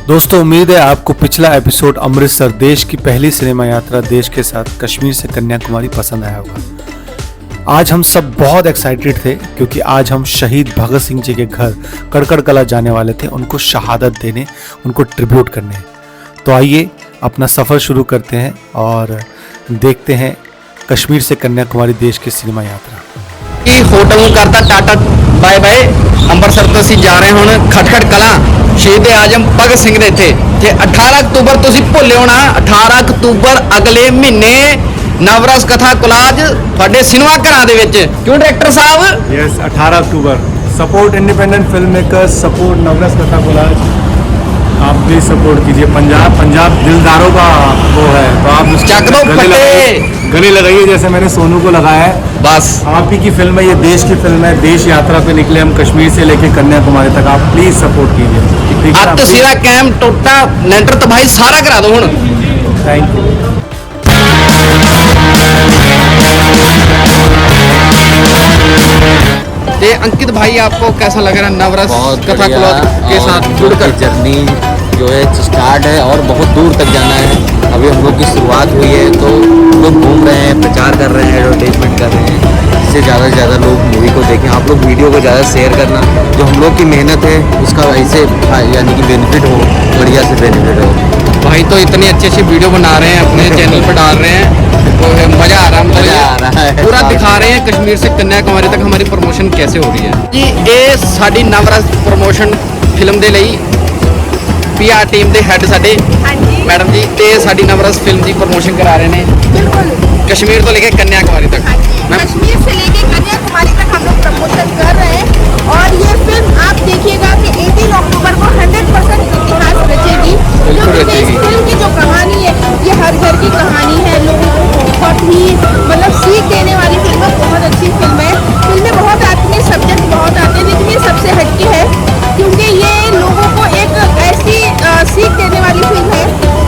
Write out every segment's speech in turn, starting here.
दोस्तों उम्मीद है आपको पिछला एपिसोड अमृतसर देश की पहली सिनेमा यात्रा देश के साथ कश्मीर से कन्याकुमारी पसंद आया होगा। आज हम सब बहुत एक्साइटेड थे क्योंकि आज हम शहीद भगत सिंह जी के घर कड़कड़ कला जाने वाले थे, उनको शहादत देने, उनको ट्रिब्यूट करने। तो आइए अपना सफ़र शुरू करते हैं और देखते हैं कश्मीर से कन्याकुमारी देश की सिनेमा यात्रा। होटल ਨੂੰ ਕਰਤਾ ਟਾਟਾ ਬਾਏ ਬਾਏ। ਅੰਮ੍ਰਿਤਸਰ ਤੋਂ ਅਸੀਂ ਜਾ ਰਹੇ ਹੁਣ ਖਟਖਟ ਕਲਾਂ ਸ਼ਹੀਦ ਆਜ਼ਮ ਭਗਤ ਸਿੰਘ ਦੇ ਇੱਥੇ ਤੇ 18 ਅਕਤੂਬਰ ਤੁਸੀਂ ਭੁੱਲਿਓ ਨਾ, 18 ਅਕਤੂਬਰ ਅਗਲੇ ਮਹੀਨੇ ਨਵਰਸ ਕਥਾ ਕੋਲਾਜ ਤੁਹਾਡੇ ਸਿਨੇਮਾ ਘਰਾਂ ਦੇ ਵਿੱਚ। ਕਿਉਂ ਡਾਇਰੈਕਟਰ ਸਾਹਿਬ? Yes 18 October support independent film makers, support Navras Katha collage. आप भी सपोर्ट कीजिए। पंजाब दिलदारों का वो है, तो आप ਚੱਕ ਦੋ गले लगाइए जैसे मैंने सोनू को लगाया है। बस आप ही की फिल्म है, ये देश की फिल्म है। देश यात्रा पे निकले हम कश्मीर से लेके कन्याकुमारी तक। आप प्लीज सपोर्ट कीजिए। ਅੱਤ ਸਿਰਾ ਕੈਮ ਟੋਟਾ ਲੈਂਟਰ ਤਬਾਹੀ ਸਾਰਾ ਕਰਾ ਦਿਓ ਹੁਣ। Thank you. ते अंकित भाई आपको कैसा लग रहा है नवरस कथा कोलाज के साथ जुड़कर? जर्नी जो है स्टार्ट है और बहुत दूर तक जाना है। अभी हम लोग की शुरुआत हुई है, तो लोग घूम रहे हैं, प्रचार कर रहे हैं, एडवर्टाइजमेंट कर रहे हैं, जिससे ज़्यादा से ज़्यादा लोग मूवी को देखें। आप लोग वीडियो को ज़्यादा शेयर करना, जो हम लोग की मेहनत है उसका ऐसे यानी कि बेनिफिट हो, बढ़िया से बेनिफिट हो। भाई तो इतनी अच्छी अच्छी वीडियो बना रहे हैं, अपने चैनल पर डाल रहे हैं, तो मज़ा आ रहा है। मज़ा आ रहा है, पूरा दिखा रहे हैं कश्मीर से कन्याकुमारी तक हमारी प्रमोशन कैसे हो रही है जी। ये साड़ी नवरस प्रमोशन फिल्म ਦੇ ਲਈ PR टीम ਦੇ ਹੈੱਡ ਸਾਡੇ मैडम जी ਤੇ ਸਾਡੀ नवरस फिल्म ਦੀ प्रमोशन करा रहे हैं बिल्कुल कश्मीर तो लेके कन्याकुमारी तक। कश्मीर से लेके कन्याकुमारी तक हम लोग प्रमोशन कर रहे हैं और ये फिल्म आप देखिएगा कि 18 अक्टूबर को 100% इतिहास रचेगी। क्योंकि इस फिल्म की जो कहानी है ये हर घर की कहानी है, लोगों को बहुत ही मतलब सीख देने वाली फिल्म है। बहुत अच्छी फिल्म है। फिल्में बहुत आती हैं, सब्जेक्ट बहुत आते हैं, लेकिन ये सबसे हटके है क्योंकि ये लोगों को एक ऐसी सीख देने वाली फिल्म है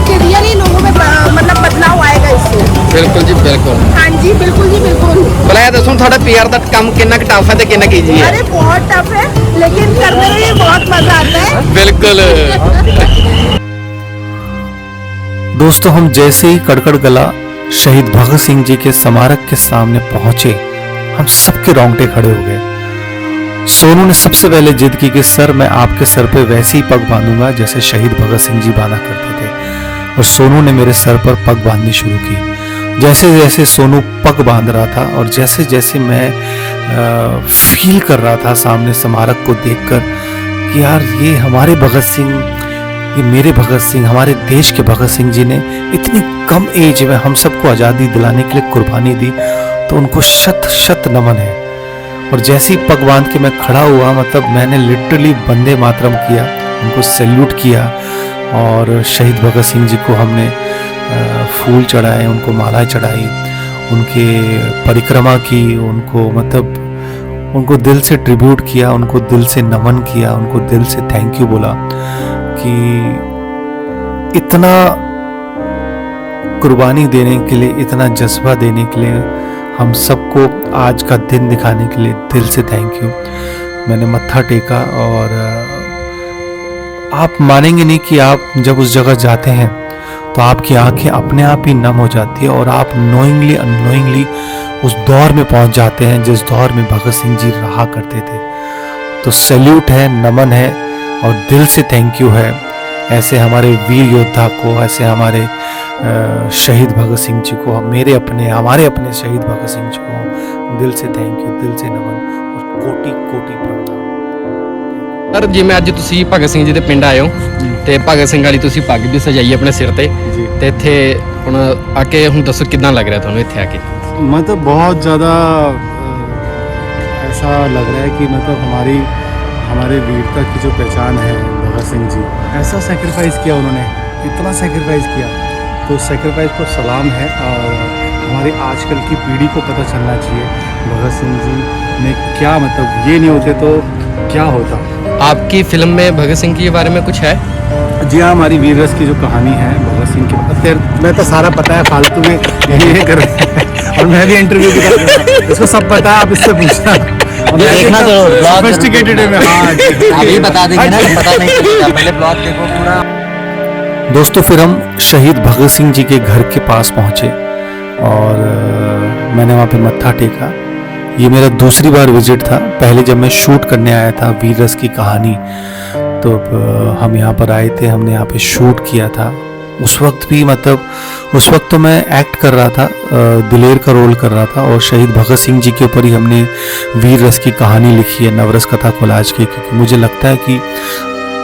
कि रियली लोगों में मतलब बदलाव आएगा इससे। बिल्कुल जी बिल्कुल। हाँ जी बिल्कुल जी बिल्कुल। भला दसो थोड़ा PR का काम कितना टफ है तो कितना कीजिए? अरे बहुत टफ है लेकिन करने में भी बहुत मजा आता है। बिल्कुल। दोस्तों हम जैसे ही कड़कड़ गला शहीद भगत सिंह जी के स्मारक के सामने पहुंचे, हम सबके रोंगटे खड़े हो गए। सोनू ने सबसे पहले जिद की कि सर मैं आपके सर पे वैसे ही पग बांधूंगा जैसे शहीद भगत सिंह जी बांधा करते थे। और सोनू ने मेरे सर पर पग बांधनी शुरू की। जैसे जैसे सोनू पग बांध रहा था और जैसे जैसे मैं फील कर रहा था सामने स्मारक को देखकर कि यार ये हमारे भगत सिंह, ये मेरे भगत सिंह, हमारे देश के भगत सिंह जी ने इतनी कम एज में हम सबको आज़ादी दिलाने के लिए कुर्बानी दी, तो उनको शत शत नमन है। और जैसे ही पग बांध के मैं खड़ा हुआ, मतलब मैंने लिटरली वंदे मातरम किया, उनको सैल्यूट किया और शहीद भगत सिंह जी को हमने फूल चढ़ाए, उनको मालाएं चढ़ाई, उनके परिक्रमा की, उनको मतलब उनको दिल से ट्रिब्यूट किया, उनको दिल से नमन किया, उनको दिल से थैंक यू बोला कि इतना कुर्बानी देने के लिए, इतना जज्बा देने के लिए, हम सबको आज का दिन दिखाने के लिए दिल से थैंक यू। मैंने मत्था टेका और आप मानेंगे नहीं कि आप जब उस जगह जाते हैं तो आपकी आंखें अपने आप ही नम हो जाती है और आप नोइंगली अननोइंगली उस दौर में पहुंच जाते हैं जिस दौर में भगत सिंह जी रहा करते थे। तो सैल्यूट है, नमन है और दिल से थैंक यू है ऐसे हमारे वीर योद्धा को, ऐसे हमारे शहीद भगत सिंह जी को, हमारे अपने शहीद भगत सिंह जी को दिल से थैंक यू, दिल से नमन और कोटि कोटि प्रणाम। सर जिਵੇਂ ਅੱਜ ਤੁਸੀਂ ਭਗਤ ਸਿੰਘ ਜੀ ਦੇ ਪਿੰਡ ਆਏ ਹੋ ਤੇ ਭਗਤ ਸਿੰਘ ਵਾਲੀ ਤੁਸੀਂ ਪੱਗ ਵੀ ਸਜਾਈ ਆਪਣੇ ਸਿਰ ਤੇ ਤੇ ਇੱਥੇ ਹੁਣ ਆ ਕੇ ਹੁਣ ਦੱਸੋ ਕਿਦਾਂ ਲੱਗ ਰਿਹਾ ਤੁਹਾਨੂੰ ਇੱਥੇ ਆ ਕੇ? मतलब बहुत ज़्यादा ऐसा लग रहा है कि मतलब हमारे वीरता की जो पहचान है भगत सिंह जी, ऐसा सेक्रीफाइस किया उन्होंने, इतना सेक्रीफाइस किया, तो सेक्रीफाइस को सलाम है। और हमारी आजकल की पीढ़ी को पता चलना चाहिए भगत सिंह जी ने क्या, मतलब ये नहीं होते तो क्या होता। आपकी फिल्म में भगत सिंह के बारे में कुछ है? जी हाँ, हमारी वीर रस की जो कहानी है भगत सिंह की, मैं तो सारा पता है, फालतू में ये कर रहे हैं और मैं भी इंटरव्यू भी कर रहा हूँ, इसको सब पता है, आप इससे पूछना। देखना तो सोफिस्टिकेटेड है। हाँ अभी बता देंगे ना, पता नहीं चलेगा, पहले ब्लॉग देखो पूरा। दोस्तों फिर हम शहीद भगत सिंह जी के घर के पास पहुंचे और मैंने वहाँ पे मत्था टेका। ये मेरा दूसरी बार विजिट था। पहले जब मैं शूट करने आया था वीर रस की कहानी, तो हम यहाँ पर आए थे, हमने यहाँ पे शूट किया था। उस वक्त भी उस वक्त तो मैं एक्ट कर रहा था, दिलेर का रोल कर रहा था और शहीद भगत सिंह जी के ऊपर ही हमने वीर रस की कहानी लिखी है नवरस कथा कोलाज के, क्योंकि मुझे लगता है कि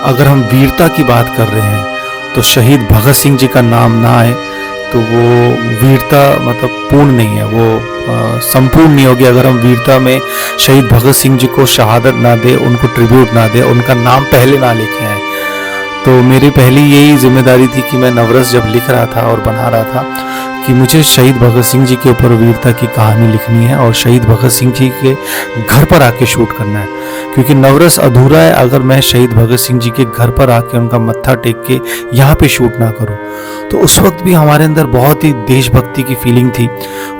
अगर हम वीरता की बात कर रहे हैं तो शहीद भगत सिंह जी का नाम ना आए तो वो वीरता पूर्ण नहीं है, वो संपूर्ण नहीं होगी अगर हम वीरता में शहीद भगत सिंह जी को शहादत ना दे, उनको ट्रिब्यूट ना दे, उनका नाम पहले ना लेके आए। तो मेरी पहली यही जिम्मेदारी थी कि मैं नवरस जब लिख रहा था और बना रहा था कि मुझे शहीद भगत सिंह जी के ऊपर वीरता की कहानी लिखनी है और शहीद भगत सिंह जी के घर पर आके शूट करना है, क्योंकि नवरस अधूरा है अगर मैं शहीद भगत सिंह जी के घर पर आके उनका मत्था टेक के यहाँ पे शूट ना करूँ। तो उस वक्त भी हमारे अंदर बहुत ही देशभक्ति की फीलिंग थी।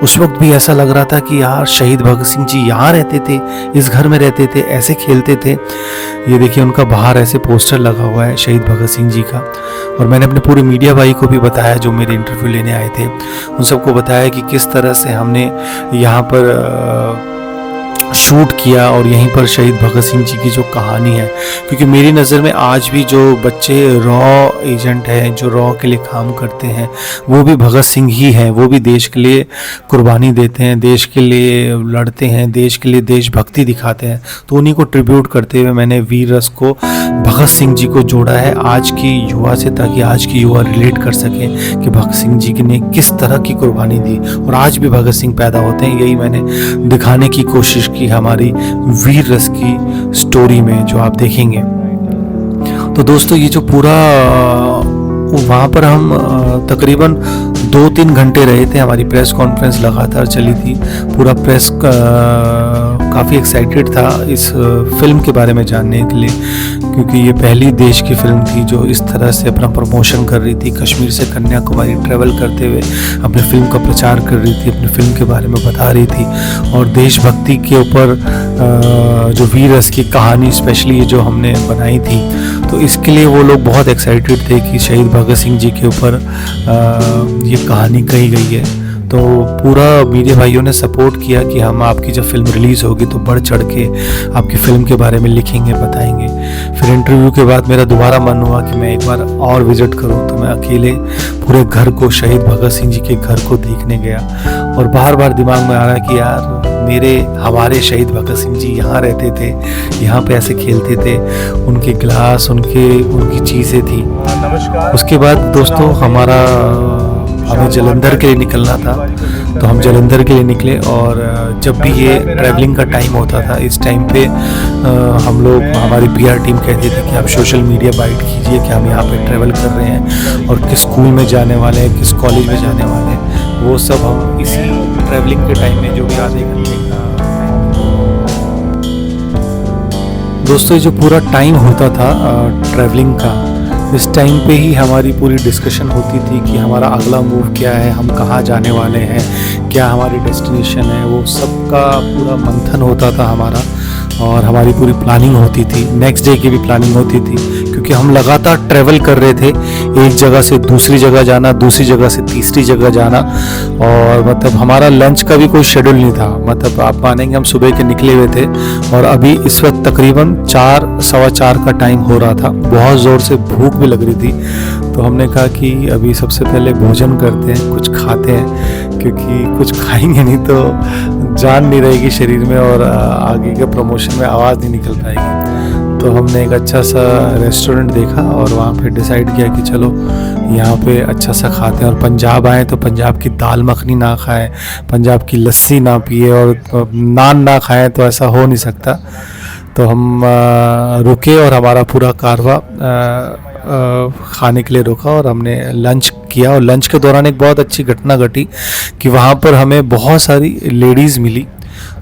उस वक्त भी ऐसा लग रहा था कि यार शहीद भगत सिंह जी यहाँ रहते थे, इस घर में रहते थे, ऐसे खेलते थे। ये देखिए उनका बाहर ऐसे पोस्टर लगा हुआ है शहीद भगत सिंह जी का। और मैंने अपने पूरे मीडिया भाई को भी बताया जो मेरे इंटरव्यू लेने आए थे, उन सबको बताया कि किस तरह से हमने यहाँ पर शूट किया और यहीं पर शहीद भगत सिंह जी की जो कहानी है, क्योंकि मेरी नज़र में आज भी जो बच्चे रॉ एजेंट हैं, जो रॉ के लिए काम करते हैं, वो भी भगत सिंह ही हैं। वो भी देश के लिए कुर्बानी देते हैं, देश के लिए लड़ते हैं, देश के लिए देशभक्ति दिखाते हैं। तो उन्हीं को ट्रिब्यूट करते हुए मैंने वीर रस को भगत सिंह जी को जोड़ा है आज की युवा से, ताकि आज की युवा रिलेट कर सके कि भगत सिंह जी ने किस तरह की कुर्बानी दी और आज भी भगत सिंह पैदा होते हैं। यही मैंने दिखाने की कोशिश की हमारी वीर रस की स्टोरी में, जो आप देखेंगे। तो दोस्तों ये जो पूरा वहाँ पर हम तकरीबन 2-3 घंटे रहे थे। हमारी प्रेस कॉन्फ्रेंस लगातार चली थी। पूरा प्रेस काफ़ी एक्साइटेड था इस फिल्म के बारे में जानने के लिए, क्योंकि ये पहली देश की फिल्म थी जो इस तरह से अपना प्रमोशन कर रही थी। कश्मीर से कन्याकुमारी ट्रैवल करते हुए अपनी फिल्म का प्रचार कर रही थी, अपनी फिल्म के बारे में बता रही थी और देशभक्ति के ऊपर जो वीर रस की कहानी स्पेशली ये जो हमने बनाई थी, तो इसके लिए वो लोग बहुत एक्साइटेड थे कि शहीद भगत सिंह जी के ऊपर ये कहानी कही गई है। तो पूरा मीडिया भाइयों ने सपोर्ट किया कि हम आपकी जब फिल्म रिलीज़ होगी तो बढ़ चढ़ के आपकी फ़िल्म के बारे में लिखेंगे, बताएंगे। फिर इंटरव्यू के बाद मेरा दोबारा मन हुआ कि मैं एक बार और विज़िट करूं, तो मैं अकेले पूरे घर को, शहीद भगत सिंह जी के घर को देखने गया और बार बार दिमाग में आ रहा कि यार हमारे शहीद भगत सिंह जी यहाँ रहते थे, यहाँ पे ऐसे खेलते थे, उनके गिलास, उनकी चीज़ें थी। उसके बाद दोस्तों हमें जलंधर के लिए निकलना था, तो हम जलंधर के लिए निकले और जब भी ये ट्रैवलिंग का टाइम होता था इस टाइम पे हम लोग, हमारी PR टीम कहती थी कि आप सोशल मीडिया बाइट कीजिए कि हम यहाँ पे ट्रैवल कर रहे हैं और किस स्कूल में जाने वाले हैं, किस कॉलेज में जाने वाले हैं। वो सब हम इसी ट्रैवलिंग के टाइम में जो भी आधे घंटे का दोस्तों जो पूरा टाइम होता था ट्रैवलिंग का, इस टाइम पे ही हमारी पूरी डिस्कशन होती थी कि हमारा अगला मूव क्या है, हम कहाँ जाने वाले हैं, क्या हमारी डेस्टिनेशन है। वो सब का पूरा मंथन होता था हमारा और हमारी पूरी प्लानिंग होती थी। नेक्स्ट डे की भी प्लानिंग होती थी, क्योंकि हम लगातार ट्रैवल कर रहे थे, एक जगह से दूसरी जगह जाना, दूसरी जगह से तीसरी जगह जाना। और हमारा लंच का भी कोई शेड्यूल नहीं था। आप मानेंगे हम सुबह के निकले हुए थे और अभी इस वक्त तकरीबन 4-4:15 का टाइम हो रहा था। बहुत ज़ोर से भूख भी लग रही थी, तो हमने कहा कि अभी सबसे पहले भोजन करते हैं, कुछ खाते हैं, क्योंकि कुछ खाएंगे नहीं तो जान नहीं रहेगी शरीर में और आगे के प्रमोशन में आवाज़ नहीं निकल पाएगी। तो हमने एक अच्छा सा रेस्टोरेंट देखा और वहाँ पे डिसाइड किया कि चलो यहाँ पे अच्छा सा खाते हैं। और पंजाब आए तो पंजाब की दाल मखनी ना खाएं, पंजाब की लस्सी ना पिए और नान ना खाएं, तो ऐसा हो नहीं सकता। तो हम रुके और हमारा पूरा कारवा खाने के लिए रुका और हमने लंच किया। और लंच के दौरान एक बहुत अच्छी घटना घटी कि वहाँ पर हमें बहुत सारी लेडीज़ मिली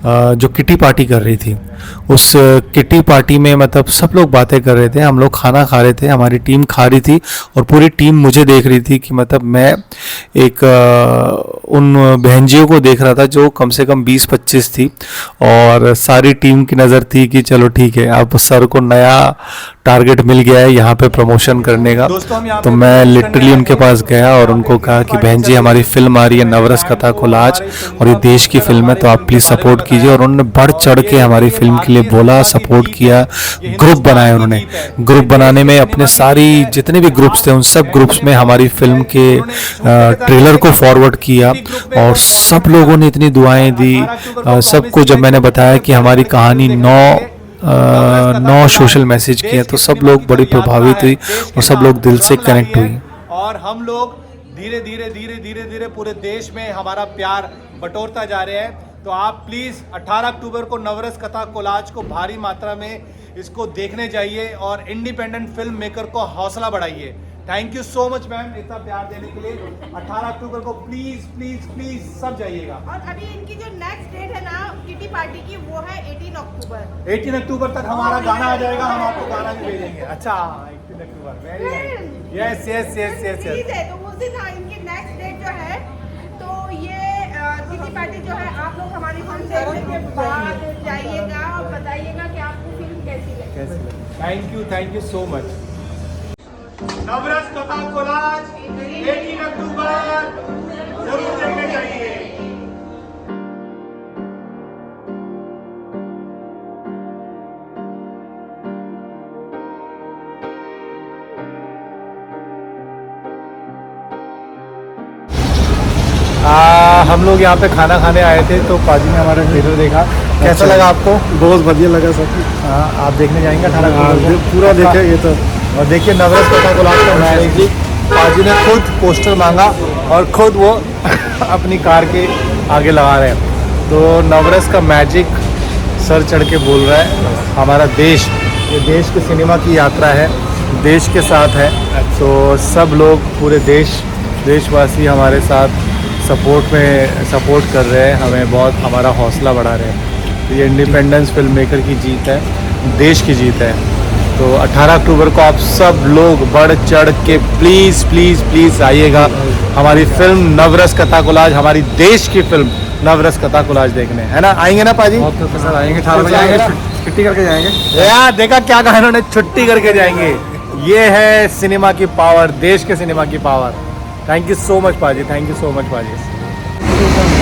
जो किटी पार्टी कर रही थी, उस किटी पार्टी में मतलब सब लोग बातें कर रहे थे, हम लोग खाना खा रहे थे, हमारी टीम खा रही थी और पूरी टीम मुझे देख रही थी कि मतलब मैं एक उन बहनजियों को देख रहा था जो कम से कम 20-25 थी और सारी टीम की नज़र थी कि चलो ठीक है, अब सर को नया टारगेट मिल गया है यहाँ पे प्रमोशन करने का। तो मैं लिटरली उनके पास गया और उनको कहा कि बहन जी हमारी फिल्म आ रही है नवरस कथा कोलाज और ये देश की फिल्म है, तो आप प्लीज़ सपोर्ट कीजिए। और उन्होंने बढ़ चढ़ के हमारी फिल्म के लिए बोला, सपोर्ट किया, ग्रुप बनाए उन्होंने। ग्रुप बनाने में अपने सारी जितने भी ग्रुप्स थे उन सब ग्रुप्स में हमारी फिल्म के ट्रेलर को फॉरवर्ड किया और सब लोगों ने इतनी दुआएं दी। सबको जब मैंने बताया कि हमारी कहानी 9 सोशल मैसेज किए तो सब लोग बड़ी प्रभावित हुई और सब लोग दिल से कनेक्ट हुई। और हम लोग धीरे धीरे पूरे देश में हमारा प्यार बटोरता जा रहे हैं। तो आप प्लीज़ 18 अक्टूबर को नवरस कथा कोलाज को भारी मात्रा में इसको देखने जाइए और इंडिपेंडेंट फिल्म मेकर को हौसला बढ़ाइए। Thank you so much ma'am इतना प्यार देने के लिए। 18 अक्टूबर को प्लीज प्लीज प्लीज सब जाइएगा। और अभी इनकी जो नेक्स्ट डेट है ना किटी पार्टी की वो है 18 अक्टूबर। 18 अक्टूबर तक हमारा गाना आ जाएगा, हम आपको गाना भी भेजेंगे। अच्छा 18 October very nice. Yes yes yes yes ठीक है, तो उस दिन इनकी नेक्स्ट डेट जो है तो ये किटी पार्टी जो है आप लोग हमारी फिल्म देखने के बाद जाइएगा और बताइएगा कि आपको फिल्म कैसी लगी। Thank you so much. Navras Katha collage 18 अक्टूबर जरूर देखने चाहिए। हम लोग यहाँ पे खाना खाने आए थे तो पाजी ने हमारा ट्रेलर देखा। कैसा लगा आपको? बहुत बढ़िया लगा सर। आप देखने जाएंगे 18 अक्टूबर को? पूरा देखे ये तो। और देखिए नवरस कथा कोलाज का मैजिक पाजी ने खुद पोस्टर मांगा और खुद वो अपनी कार के आगे लगा रहे हैं। तो नवरस का मैजिक सर चढ़ के बोल रहा है हमारा देश, ये देश के सिनेमा की यात्रा है, देश के साथ है। तो सब लोग पूरे देशवासी हमारे साथ सपोर्ट कर रहे हैं, हमें बहुत हमारा हौसला बढ़ा रहे हैं। तो ये इंडिपेंडेंस फिल्म मेकर की जीत है, देश की जीत है। तो 18 अक्टूबर को आप सब लोग बढ़ चढ़ के प्लीज़ प्लीज़ प्लीज़ आइएगा हमारी फिल्म नवरस कथा कोलाज, हमारी देश की फिल्म नवरस कथा कोलाज देखने, है ना? आएंगे ना पाजी? सर आएंगे 18 बजे आएंगे, छुट्टी करके जाएंगे। यार देखा क्या कहा इन्होंने, छुट्टी करके जाएंगे। ये है सिनेमा की पावर, देश के सिनेमा की power. Thank you so much पाजी, थैंक यू सो मच पाजी।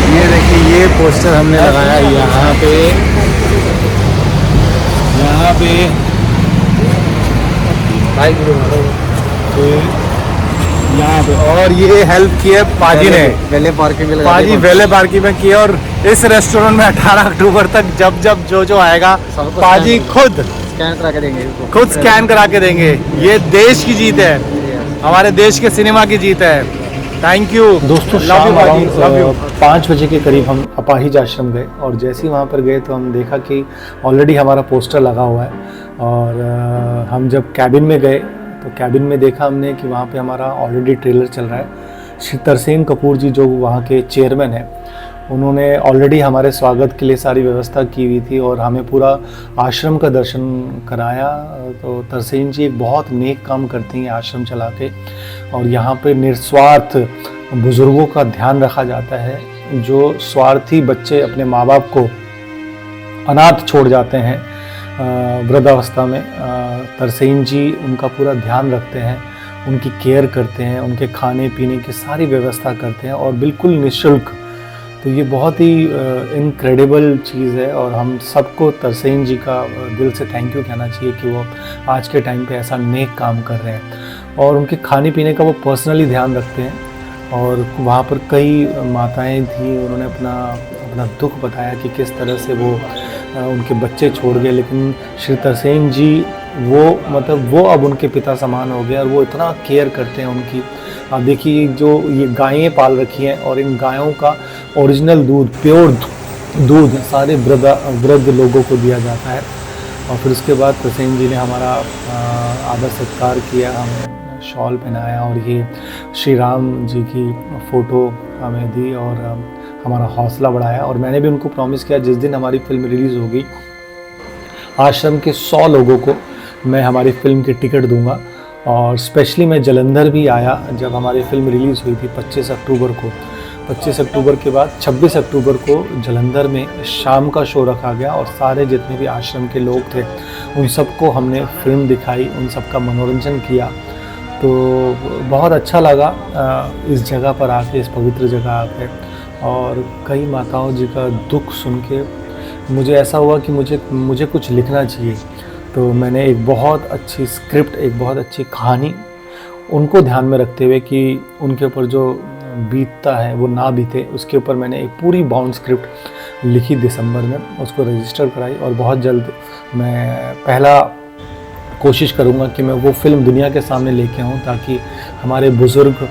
ये देखिए ये पोस्टर हमने लगाया यहाँ पे यहाँ पे, और ये हेल्प की है पाजी ने, पहले पार्किंग में पाजी वेले पार्किंग में की है। और इस रेस्टोरेंट में 18 अक्टूबर तक जब जो आएगा पाजी खुद स्कैन करा के देंगे इसको। खुद स्कैन करा के देंगे। ये देश की जीत है, हमारे देश के सिनेमा की जीत है। थैंक यू दोस्तों। शाम अराउंड 5 बजे के करीब हम अपाहिज आश्रम गए और जैसे ही वहाँ पर गए तो हम देखा कि ऑलरेडी हमारा पोस्टर लगा हुआ है। और हम जब कैबिन में गए तो कैबिन में देखा हमने कि वहाँ पे हमारा ऑलरेडी ट्रेलर चल रहा है। श्री तरसेन कपूर जी जो वहाँ के चेयरमैन हैं, उन्होंने ऑलरेडी हमारे स्वागत के लिए सारी व्यवस्था की हुई थी और हमें पूरा आश्रम का दर्शन कराया। तो तरसेन जी एक बहुत नेक काम करती हैं आश्रम चला के, और यहाँ पे निस्वार्थ बुज़ुर्गों का ध्यान रखा जाता है। जो स्वार्थी बच्चे अपने माँ बाप को अनाथ छोड़ जाते हैं वृद्धावस्था में, तरसेन जी उनका पूरा ध्यान रखते हैं, उनकी केयर करते हैं, उनके खाने पीने की सारी व्यवस्था करते हैं और बिल्कुल निःशुल्क। तो ये बहुत ही इनक्रेडिबल चीज़ है और हम सबको तरसेन जी का दिल से थैंक यू कहना चाहिए कि वो आज के टाइम पे ऐसा नेक काम कर रहे हैं और उनके खाने पीने का वो पर्सनली ध्यान रखते हैं। और वहाँ पर कई माताएं थी, उन्होंने अपना दुख बताया कि किस तरह से वो उनके बच्चे छोड़ गए, लेकिन श्री तरसेन जी वो अब उनके पिता समान हो गए और वो इतना केयर करते हैं उनकी। आप देखिए जो ये गायें पाल रखी हैं और इन गायों का ओरिजिनल दूध, प्योर दूध सारे वृद्ध लोगों को दिया जाता है। और फिर उसके बाद तरसेन जी ने हमारा आदर सत्कार किया, हमें शॉल पहनाया और ये श्री राम जी की फ़ोटो हमें दी और हमारा हौसला बढ़ाया। और मैंने भी उनको प्रॉमिस किया जिस दिन हमारी फिल्म रिलीज़ होगी आश्रम के 100 लोगों को मैं हमारी फिल्म की टिकट दूंगा। और स्पेशली मैं जलंधर भी आया जब हमारी फिल्म रिलीज़ हुई थी 25 अक्टूबर को। 25 अक्टूबर के बाद 26 अक्टूबर को जलंधर में शाम का शो रखा गया और सारे जितने भी आश्रम के लोग थे उन सबको हमने फिल्म दिखाई, उन सबका मनोरंजन किया। तो बहुत अच्छा लगा इस जगह पर आके, इस पवित्र जगह आके। और कई माताओं जी का दुख सुन के मुझे ऐसा हुआ कि मुझे कुछ लिखना चाहिए। तो मैंने एक बहुत अच्छी स्क्रिप्ट, एक बहुत अच्छी कहानी उनको ध्यान में रखते हुए कि उनके ऊपर जो बीतता है वो ना बीते, उसके ऊपर मैंने एक पूरी बाउंड स्क्रिप्ट लिखी दिसंबर में, उसको रजिस्टर कराई। और बहुत जल्द मैं पहला कोशिश करूँगा कि मैं वो फिल्म दुनिया के सामने लेके आऊँ ताकि हमारे बुज़ुर्ग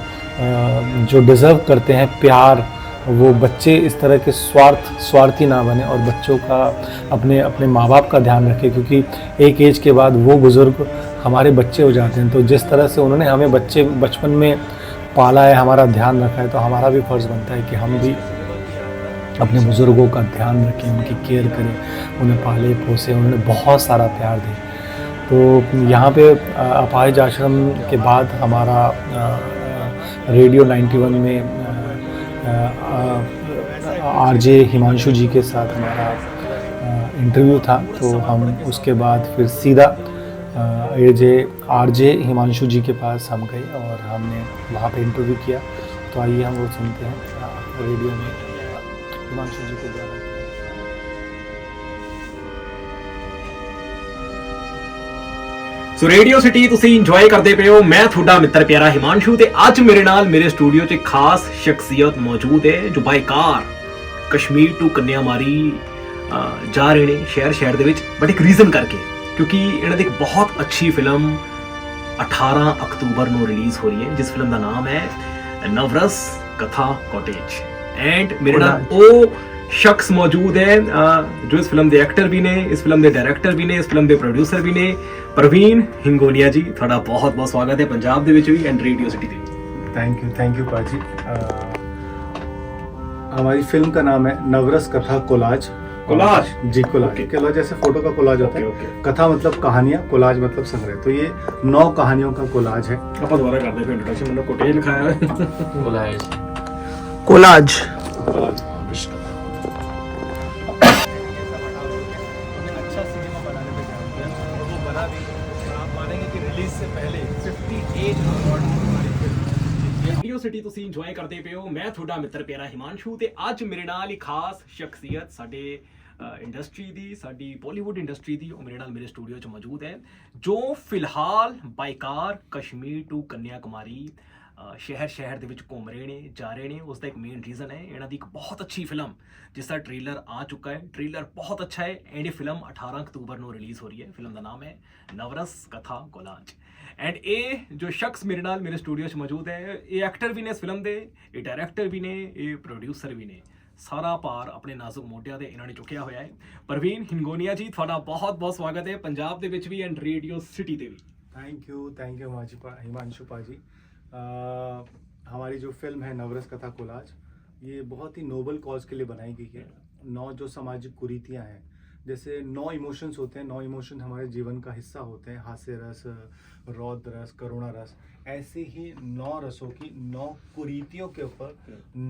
जो डिज़र्व करते हैं प्यार, वो बच्चे इस तरह के स्वार्थी ना बने और बच्चों का अपने माँ बाप का ध्यान रखें। क्योंकि एक एज के बाद वो बुज़ुर्ग हमारे बच्चे हो जाते हैं। तो जिस तरह से उन्होंने हमें बचपन में पाला है, हमारा ध्यान रखा है, तो हमारा भी फ़र्ज़ बनता है कि हम भी अपने बुज़ुर्गों का ध्यान रखें, उनकी केयर करें, उन्हें पाले पोसे, उन्होंने बहुत सारा प्यार दिया। तो यहाँ पे अपाहिज आश्रम के बाद हमारा रेडियो 91 में आरजे हिमांशु जी के साथ हमारा इंटरव्यू था। तो हम उसके बाद फिर सीधा आरजे हिमांशु जी के पास हम गए और हमने वहाँ पे इंटरव्यू किया। तो आइए हम वो सुनते हैं रेडियो में हिमांशु जी के द्वारा। सो रेडियो सिटी तुसी इंजॉय करते पे हो। मैं थोड़ा मित्र प्यारा हिमांशु ते अज मेरे नाल मेरे स्टूडियो च खास शख्सियत मौजूद है जो बाइकार कश्मीर टू कन्याकुमारी जा रहे ने शहर दे विच, बट एक रीजन करके, क्योंकि इन्हां दी एक बहुत अच्छी फिल्म 18 अक्तूबर नूं रिलीज हो रही है जिस फिल्म का नाम है नवरस कथा कॉटेज। एंड मेरे नाल ओ शख्स मौजूद है जो इस फिल्म के एक्टर भी ने, इस फिल्म के डायरेक्टर भी ने, इस फिल्म के प्रोड्यूसर भी ने। प्रवीण हिंगोनिया जी, थोड़ा बहुत बहुत स्वागत है पंजाब दे विच भी and radio city they. Thank you पाजी। हमारी फिल्म का नाम है नवरस कथा कोलाज। कोलाज जी, कोलाज। कोलाज जैसे फोटो का कोलाज होता है। कथा मतलब कहानियां, कोलाज मतलब संग्रह। तो ये 9 कहानियों का कोलाज है। आप दोबारा कर दे फिर इंट्रोडक्शन, मैंने कोटेज लिखाया है। कोलाज अच्छा सिनेमा बनाने पे ध्यान दिया और वो बना भी। आप मानेंगे कि रिलीज से पहले 58 अवार्ड हमारी फिल्म। रेडियो सिटी तुसी इंजॉय करते पे हो। मैं थोड़ा मित्र प्यारा हिमांशु ते अज मेरे नाल एक खास शख्सियत साडे इंडस्ट्री दी, साडी बॉलीवुड इंडस्ट्री दी, मेरे नाल मेरे स्टूडियो च मौजूद है जो फिलहाल बाइकार कश्मीर टू कन्याकुमारी शहर दे विच घूम रहे ने, जा रहे ने। उसका एक मेन रीजन है इन्हां दी एक बहुत अच्छी फिल्म जिसका ट्रेलर आ चुका है। ट्रेलर बहुत अच्छा है एंड ये फिल्म 18 अक्तूबर नूं रिलीज हो रही है। फिल्म का नाम है नवरस कथा कोलाज। एंड ये जो शख्स मेरे नाल मेरे स्टूडियो च मौजूद है, ये एक्टर भी ने इस फिल्म दे, ये डायरेक्टर भी ने, ये प्रोड्यूसर भी ने। सारा भार अपने नाजुक मोढियां ते इन्होंने चुकिया हुआ है। प्रवीण हिंगोनिया जी, थोड़ा बहुत बहुत स्वागत है पंजाब दे विच भी एंड रेडियो सिटी ते भी। थैंक यू हिमांशु पाजी। हमारी जो फिल्म है नवरस कथा कोलाज, ये बहुत ही नोबल कॉज के लिए बनाई गई है। 9 जो सामाजिक कुरीतियाँ हैं, जैसे 9 इमोशंस होते हैं, 9 इमोशन हमारे जीवन का हिस्सा होते हैं, हास्य रस, रौद्र रस, करुणा रस। ऐसे ही 9 रसों की 9 कुरीतियों के ऊपर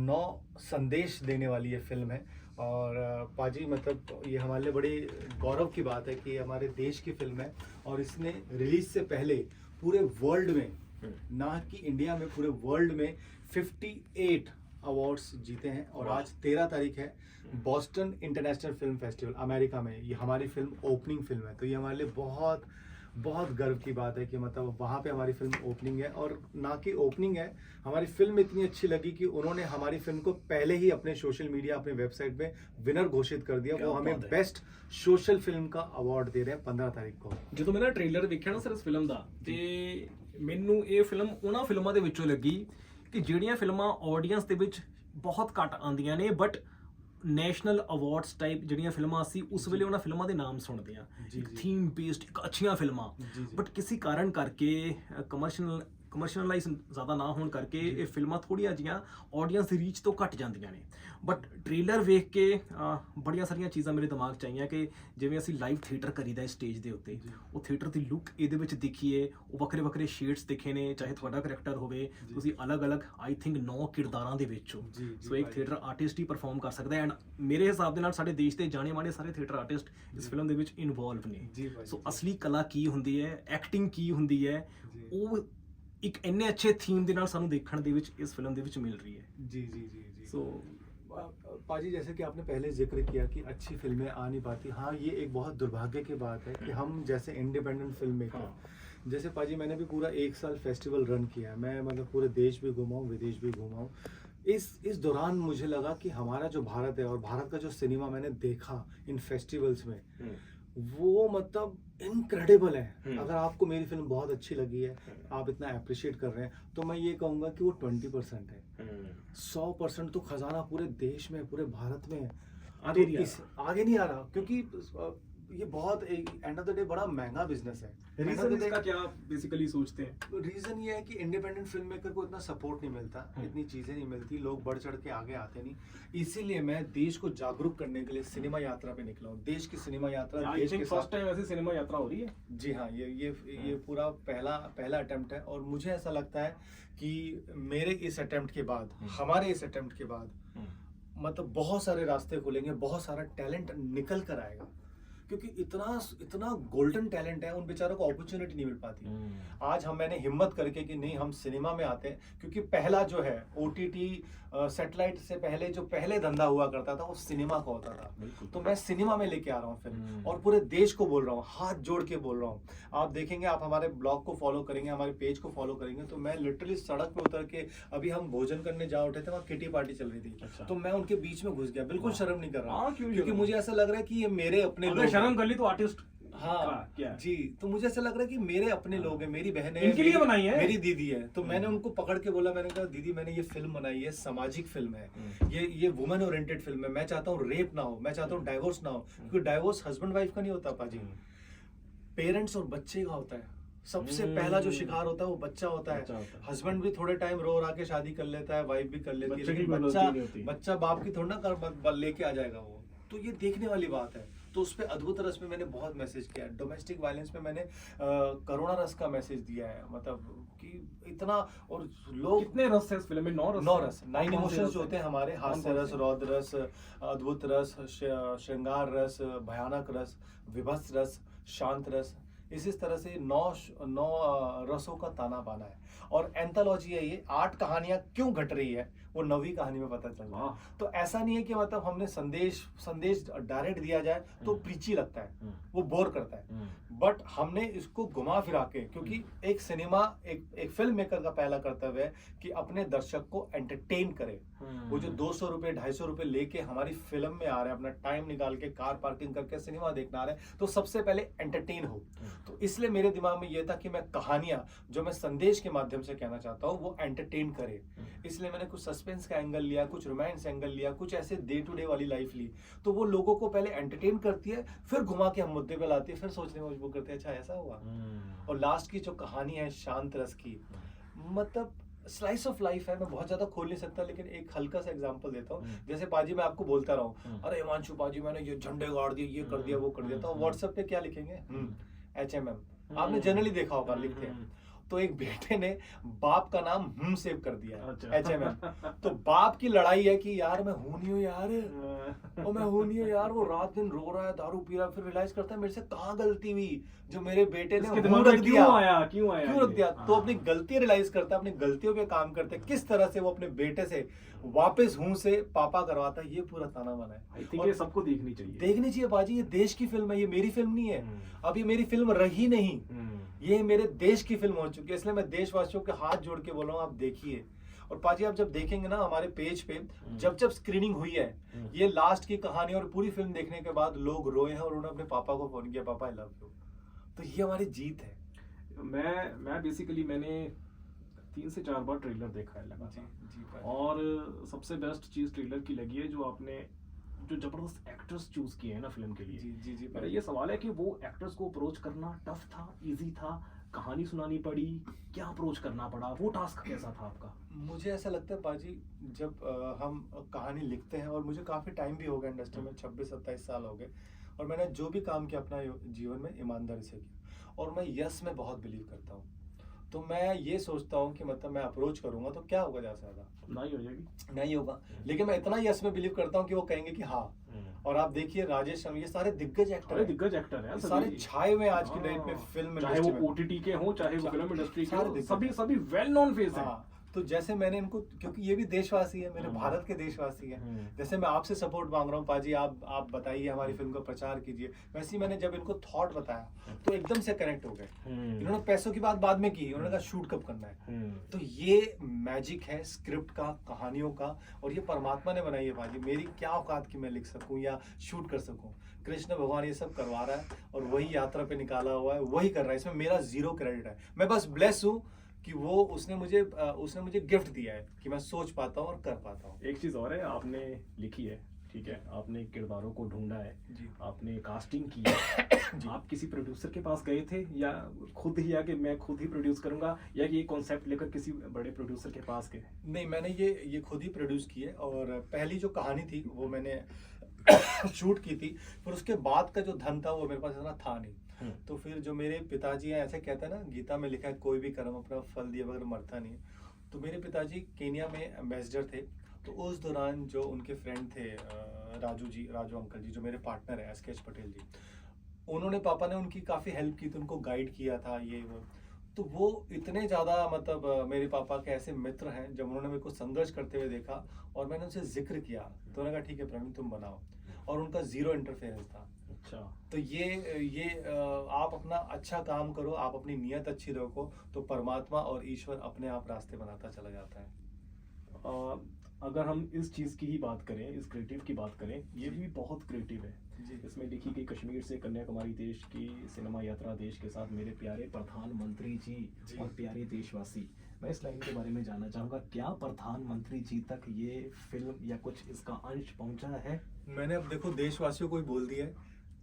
9 संदेश देने वाली ये फिल्म है। और पाजी मतलब ये हमारे लिए बड़ी गौरव की बात है कि ये हमारे देश की फिल्म है और इसने रिलीज से पहले पूरे वर्ल्ड में, ना कि इंडिया में, पूरे वर्ल्ड में 58 अवार्ड्स जीते हैं। और आज 13 तारीख है, Boston international film festival America में ये हमारी फिल्म ओपनिंग फिल्म है। तो ये हमारे लिए बहुत बहुत गर्व की बात है कि मतलब वहाँ पे हमारी फिल्म ओपनिंग है। और ना कि ओपनिंग है, हमारी फिल्म इतनी अच्छी लगी कि उन्होंने हमारी फिल्म को पहले ही अपने सोशल मीडिया, अपने वेबसाइट पे विनर घोषित कर दिया। वो हमें बेस्ट सोशल फिल्म का अवार्ड दे रहे हैं 15 तारीख को। ਜਦੋਂ ਮੈਂ ਟ੍ਰੇਲਰ ਵੇਖਿਆ ਨਾ ਸਰ ਇਸ ਫਿਲਮ ਦਾ, ਤੇ ਮੈਨੂੰ ਇਹ ਫਿਲਮ ਉਹਨਾਂ ਫਿਲਮਾਂ ਦੇ ਵਿੱਚੋਂ ਲੱਗੀ ਕਿ ਜਿਹੜੀਆਂ ਫਿਲਮਾਂ ਆਡੀਅנס ਦੇ ਵਿੱਚ ਬਹੁਤ ਘੱਟ ਆਉਂਦੀਆਂ ਨੇ, ਬਟ ਨੈਸ਼ਨਲ ਅਵਾਰਡਸ ਟਾਈਪ ਜਿਹੜੀਆਂ ਫਿਲਮਾਂ ਅਸੀਂ ਉਸ ਵੇਲੇ ਉਹਨਾਂ ਫਿਲਮਾਂ ਦੇ ਨਾਮ ਸੁਣਦੇ ਹਾਂ, ਇੱਕ ਥੀਮ ਬੇਸਡ, ਇੱਕ ਅੱਛੀਆਂ ਫਿਲਮਾਂ, ਬਟ ਕਿਸੇ ਕਾਰਨ ਕਰਕੇ ਕਮਰਸ਼ੀਅਲਾਈਜ਼ ਜ਼ਿਆਦਾ ਨਾ ਹੋਣ ਕਰਕੇ ਇਹ ਫਿਲਮਾਂ ਥੋੜ੍ਹੀਆਂ ਜਿਹੀਆਂ ਆਡੀਅנס ਦੀ ਰੀਚ ਤੋਂ ਘੱਟ ਜਾਂਦੀਆਂ ਨੇ। ਬਟ ਟ੍ਰੇਲਰ ਵੇਖ ਕੇ ਬੜੀਆਂ ਸਾਰੀਆਂ ਚੀਜ਼ਾਂ ਮੇਰੇ ਦਿਮਾਗ 'ਚ ਆਈਆਂ ਕਿ ਜਿਵੇਂ ਅਸੀਂ ਲਾਈਵ ਥੀਏਟਰ ਕਰੀਦਾ ਸਟੇਜ ਦੇ ਉੱਤੇ, ਉਹ ਥੀਏਟਰ ਦੀ ਲੁੱਕ ਇਹਦੇ ਵਿੱਚ ਦਿਖੀਏ, ਉਹ ਵੱਖਰੇ ਵੱਖਰੇ ਸ਼ੇਡਸ ਦਿਖੇ ਨੇ, ਚਾਹੇ ਤੁਹਾਡਾ ਕਰੈਕਟਰ ਹੋਵੇ, ਤੁਸੀਂ ਅਲੱਗ-ਅਲੱਗ ਆਈ ਥਿੰਕ 9 ਕਿਰਦਾਰਾਂ ਦੇ ਵਿੱਚ ਹੋ। ਸੋ ਇੱਕ ਥੀਏਟਰ ਆਰਟਿਸਟ ਹੀ ਪਰਫਾਰਮ ਕਰ ਸਕਦਾ ਹੈ। ਐਂਡ ਮੇਰੇ ਹਿਸਾਬ ਦੇ ਨਾਲ ਸਾਡੇ ਦੇਸ਼ ਦੇ ਜਾਣੇ ਮਾਣੇ ਸਾਰੇ ਥੀਏਟਰ ਆਰਟਿਸਟ ਇਸ ਫਿਲਮ ਦੇ ਵਿੱਚ ਇਨਵੋਲਵ ਨੇ। ਸੋ ਅਸਲੀ ਕਲਾ ਕੀ ਹੁੰਦੀ ਹੈ, ਐਕਟਿੰਗ ਕੀ ਹੁੰਦੀ ਹੈ, ਉਹ ਇੱਕ ਇੰਨੇ ਅੱਛੇ ਥੀਮ ਦੇ ਨਾਲ ਸਾਨੂੰ ਦੇਖਣ ਦੇ ਵਿੱਚ ਇਸ ਫਿਲਮ ਦੇ ਵਿੱਚ ਮਿਲ ਰਹੀ ਹੈ। जी जी जी जी। सो पाजी, जैसे कि आपने पहले जिक्र किया कि अच्छी फिल्में आ नहीं पाती, हाँ ये एक बहुत दुर्भाग्य की बात है कि हम जैसे इंडिपेंडेंट फिल्म मेकर, जैसे पाजी मैंने भी पूरा 1 साल फेस्टिवल रन किया है, मैं मतलब पूरे देश भी घुमा हूँ, विदेश भी घुमा हूँ। इस दौरान मुझे लगा कि हमारा जो भारत है और भारत का जो सिनेमा मैंने देखा इन फेस्टिवल्स में, वो मतलब इनक्रेडिबल है। अगर आपको मेरी फिल्म बहुत अच्छी लगी है, आप इतना अप्रिशिएट कर रहे हैं, तो मैं ये कहूँगा कि वो 20% है। 100% तो खजाना पूरे देश में, पूरे भारत में है। आगे नहीं आ रहा क्योंकि ये बहुत एंड ऑफ द डे बड़ा महंगा बिजनेस है। रीजन इसका क्या बेसिकली सोचते हैं? रीजन ये है कि इंडिपेंडेंट फिल्म मेकर को इतना सपोर्ट नहीं मिलता, इतनी चीजें नहीं मिलती, लोग बढ़ चढ़ के आगे आते नहीं। इसीलिए मैं देश को जागरूक करने के लिए सिनेमा यात्रा पे निकला हूँ। देश की सिनेमा यात्रा, देश के फर्स्ट टाइम ऐसी सिनेमा यात्रा हो रही है? जी हाँ, ये पूरा पहला अटेम्प्ट है। और मुझे ऐसा लगता है कि मेरे इस अटेम्प्ट के बाद, हमारे इस अटेम्प्ट के बाद मतलब बहुत सारे रास्ते खुलेंगे, बहुत सारा टैलेंट निकल कर आएगा, क्योंकि इतना गोल्डन टैलेंट है, उन बेचारों को अपॉर्चुनिटी नहीं मिल पाती। आज मैंने हिम्मत करके कि नहीं, हम सिनेमा में आते हैं, क्योंकि पहला जो है OTT सैटेलाइट से पहले जो पहले धंधा हुआ करता था वो सिनेमा का होता था। तो मैं सिनेमा में लेके आ रहा हूँ फिल्म, और पूरे देश को बोल रहा हूँ, हाथ जोड़ के बोल रहा हूँ। आप देखेंगे, आप हमारे ब्लॉग को फॉलो करेंगे, हमारे पेज को फॉलो करेंगे, तो मैं लिटरली सड़क पे उतर के, अभी हम भोजन करने जा उठे थे, वहाँ किटी पार्टी चल रही थी, तो मैं उनके बीच में घुस गया, बिल्कुल शर्म नहीं कर रहा, क्योंकि मुझे ऐसा लग रहा है कि ये मेरे अपने लोग, शर्म कर ली तो आर्टिस्ट, हाँ जी, तो मुझे ऐसा लग रहा है कि मेरे अपने लोग हैं, मेरी बहन है, इनके लिए बनाई है, मेरी दीदी है। तो मैंने उनको पकड़ के बोला, मैंने कहा दीदी, मैंने ये फिल्म बनाई है, सामाजिक फिल्म है, ये वुमेन ओरिएंटेड फिल्म है, मैं चाहता हूँ रेप ना हो, मैं चाहता हूँ डाइवोर्स ना हो, क्योंकि डाइवोर्स हस्बैंड वाइफ का नहीं होता पाजी, पेरेंट्स और बच्चे का होता है। सबसे पहला जो शिकार होता है वो बच्चा होता है। हस्बैंड भी थोड़े टाइम रो के शादी कर लेता है, वाइफ भी कर लेती है, लेकिन बच्चा बाप की थोड़ा ना लेके आ जाएगा वो। तो ये देखने वाली बात है। तो उस पर अद्भुत रस में मैंने बहुत मैसेज किया है। डोमेस्टिक वायलेंस में मैंने करुणा रस का मैसेज दिया है, मतलब कि इतना, और लोग कितने रस है इस फिल्म में? 9 रस, 9 इमोशंस जो होते हैं हमारे, हास्य रस, रौद्र रस, अद्भुत रस, श्रृंगार रस, भयानक रस, विभत्स रस, शांत रस, इस तरह से 9 रसों का ताना बाना है। और एंथोलॉजी है ये, 8 कहानियां क्यों घट रही है वो 9वीं कहानी में पता चल रहा है। तो ऐसा नहीं है कि मतलब हमने संदेश डायरेक्ट दिया जाए तो प्रीची लगता है, वो बोर करता है, बट हमने इसको घुमा फिरा के, क्योंकि एक सिनेमा, एक फिल्म मेकर का पहला कर्तव्य है कि अपने दर्शक को एंटरटेन करे। वो जो 200 रुपए 250 रुपए लेके हमारी फिल्म में आ रहे हैं, अपना टाइम निकाल के कार पार्किंग करके सिनेमा देखना आ रहे हैं, तो सबसे पहले एंटरटेन हो। तो इसलिए मेरे दिमाग में ये था कि मैं कहानियां जो मैं संदेश के माध्यम से कहना चाहता हूँ वो एंटरटेन करे। इसलिए मैंने कुछ सस्पेंस का एंगल लिया, कुछ रोमांस एंगल लिया, कुछ ऐसे डे टू डे वाली लाइफ ली, तो वो लोगों को पहले एंटरटेन करती है, फिर घुमा के हम मुद्दे पे लाती है, फिर सोचने में मजबूर करते हैं अच्छा ऐसा हुआ। और लास्ट की जो कहानी है शांत रस की, मतलब स्लाइस ऑफ लाइफ है। मैं बहुत ज्यादा खोल नहीं सकता, लेकिन एक हल्का सा एग्जांपल देता हूँ। जैसे पाजी मैं आपको बोलता रहा हूँ, अरे हिमांशु पाजी मैंने ये झंडे गाड़ दिए, ये कर दिया, वो कर दिया, तो व्हाट्सएप पे क्या लिखेंगे? HMM। आपने जनरली देखा होगा, लिखते हैं। तो एक बेटे ने बाप का नाम सेव कर दिया, HMM। तो बाप की लड़ाई है कि यार मैं हूं नहीं हूं यार, और मैं हूं नहीं हूं यार, वो रात दिन रो रहा है, दारू पी रहा है, फिर रियलाइज करता है मेरे से कहाँ गलती हुई जो मेरे बेटे ने रख दिया, क्यों रख दिया। तो अपनी गलती रियलाइज करता है, अपनी गलतियों पे काम करते, किस तरह से वो अपने बेटे से वापस हूं से पापा करवाता है, ये पूरा ताना बाना है। और सबको देखनी चाहिए बाजी, ये देश की फिल्म है, ये मेरी फिल्म नहीं है। अब ये मेरी फिल्म रही नहीं, ये मेरे देश की फिल्म हो चुकी है। इसलिए मैं देशवासियों के हाथ जोड़ के बोल रहा हूँ, आप देखिए। और पाजी आप जब देखेंगे ना हमारे पेज पे, जब स्क्रीनिंग हुई है, ये लास्ट की कहानी और पूरी फिल्म देखने के बाद लोग रोए हैं और उन्होंने अपने पापा को फोन किया, पापा आई लव यू। तो ये हमारी जीत है। मैं बेसिकली मैंने 3 से 4 बार ट्रेलर देखा है लगातार, और सबसे बेस्ट चीज ट्रेलर की लगी है जो आपने जो जबरदस्त एक्टर्स चूज किए हैं ना फिल्म के लिए। जी मेरा ये सवाल है कि वो एक्टर्स को अप्रोच करना टफ था, इजी था, कहानी सुनानी पड़ी, क्या अप्रोच करना पड़ा, वो टास्क कैसा था आपका? मुझे ऐसा लगता है पाजी, जब हम कहानी लिखते हैं, और मुझे काफ़ी टाइम भी हो गया इंडस्ट्री में, 26-27 साल हो गए, और मैंने जो भी काम किया अपना जीवन में ईमानदारी से किया, और मैं यस में बहुत बिलीव करता हूँ। तो मैं ये सोचता हूँ कि मतलब मैं अप्रोच करूँगा तो क्या होगा, ज़्यादा से ज़्यादा नहीं हो जाएगी। नहीं होगा, लेकिन मैं इतना यस में बिलीव करता हूँ कि वो कहेंगे कि हाँ। और आप देखिए राजेश शर्मा, ये सारे दिग्गज एक्टर अरे हैं, दिग्गज एक्टर है सारे छाए हुए आज की डेट में हाँ। फिल्म चाहे इंडस्ट्री वो में। ओटीटी के हों, चाहे वो फिल्म इंडस्ट्री के सारे हों, दिग्गज सभी हैं। सभी वेल नोन फेस है। हाँ, तो जैसे मैंने इनको, क्योंकि ये भी देशवासी है, मेरे भारत के देशवासी हैं, जैसे मैं आपसे सपोर्ट मांग रहा हूँ पाजी, आप बताइए हमारी फिल्म का प्रचार कीजिए, वैसे ही मैंने जब इनको थॉट बताया तो एकदम से कनेक्ट हो गए। इन्होंने पैसों की बात बाद में की, उन्होंने कहा शूट कब करना है। तो ये मैजिक है स्क्रिप्ट का, कहानियों का, और ये परमात्मा ने बनाई है पाजी। मेरी क्या औकात कि मैं लिख सकूं या शूट कर सकूं, कृष्ण भगवान ये सब करवा रहा है, और वही यात्रा पे निकाला हुआ है, वही कर रहा है, इसमें मेरा 0 क्रेडिट है। मैं बस ब्लेस हूँ कि वो उसने मुझे गिफ्ट दिया है कि मैं सोच पाता हूँ और कर पाता हूँ। एक चीज और है, आपने लिखी है, ठीक है, आपने किरदारों को ढूंढा है जी। आपने कास्टिंग की है आप किसी प्रोड्यूसर के पास गए थे, या खुद ही आके मैं खुद ही प्रोड्यूस करूंगा, या कि ये कॉन्सेप्ट लेकर किसी बड़े प्रोड्यूसर के पास गए? नहीं, मैंने ये खुद ही प्रोड्यूस की है, और पहली जो कहानी थी वो मैंने शूट की थी, पर उसके बाद का जो धन था वो मेरे पास इतना था नहीं। तो फिर जो मेरे पिताजी हैं, ऐसे कहते हैं ना, गीता में लिखा है कोई भी कर्म अपना फल दिए बगैर मरता नहीं है। तो मेरे पिताजी केनिया में एम्बेसडर थे, तो उस दौरान जो उनके फ्रेंड थे राजू अंकल जी, जो मेरे पार्टनर है SK पटेल जी, उन्होंने, पापा ने उनकी काफ़ी हेल्प की थी, उनको गाइड किया था ये वो। तो वो इतने ज़्यादा मतलब मेरे पापा के ऐसे मित्र हैं, जब उन्होंने मेरे को संघर्ष करते हुए देखा और मैंने उनसे जिक्र किया, तो उन्होंने कहा ठीक है प्रवीण तुम बनाओ, और उनका 0 इंटरफेरेंस था। अच्छा, तो ये आप अपना अच्छा काम करो, आप अपनी नीयत अच्छी रखो, तो परमात्मा और ईश्वर अपने आप रास्ते बनाता चला जाता है। अगर हम इस चीज की ही बात करें, इस क्रिएटिव की बात करें, ये भी बहुत क्रिएटिव है। जी। इसमें लिखी गई कश्मीर से कन्याकुमारी देश की सिनेमा यात्रा, देश के साथ मेरे प्यारे प्रधानमंत्री जी और प्यारे देशवासी। मैं इस लाइन के बारे में जानना चाहूंगा, क्या प्रधानमंत्री जी तक ये फिल्म या कुछ इसका अंश पहुंचा है? मैंने अब देखो देशवासियों को ही बोल दिया है,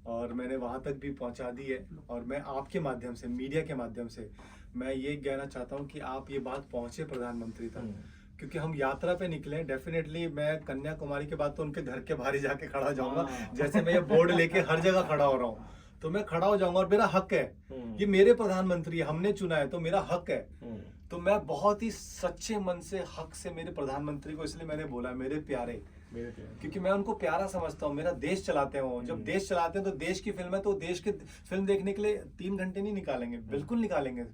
और मैंने वहाँ तक भी पहुँचा दी है, और मैं आपके माध्यम से, मीडिया के माध्यम से मैं ये कहना चाहता हूँ कि आप ये बात पहुँचे प्रधानमंत्री तक, क्योंकि हम यात्रा पे निकले। डेफिनेटली मैं कन्याकुमारी के बाद तो उनके घर के बाहर ही जाके खड़ा हो जाऊंगा, जैसे मैं ये बोर्ड लेके हर जगह खड़ा हो रहा हूँ, तो मैं खड़ा हो जाऊंगा, और मेरा हक है, ये मेरे प्रधानमंत्री है, हमने चुना है, तो मेरा हक है। तो मैं बहुत ही सच्चे मन से, हक से मेरे प्रधानमंत्री को इसलिए मैंने बोला मेरे प्यारे, क्योंकि मैं उनको प्यारा समझता हूँ। मेरा देश चलाते हैं वो, जब देश चलाते हैं तो देश की फिल्म है, तो देश की फिल्म देखने के लिए 3 घंटे नहीं निकालेंगे, बिल्कुल निकालेंगे।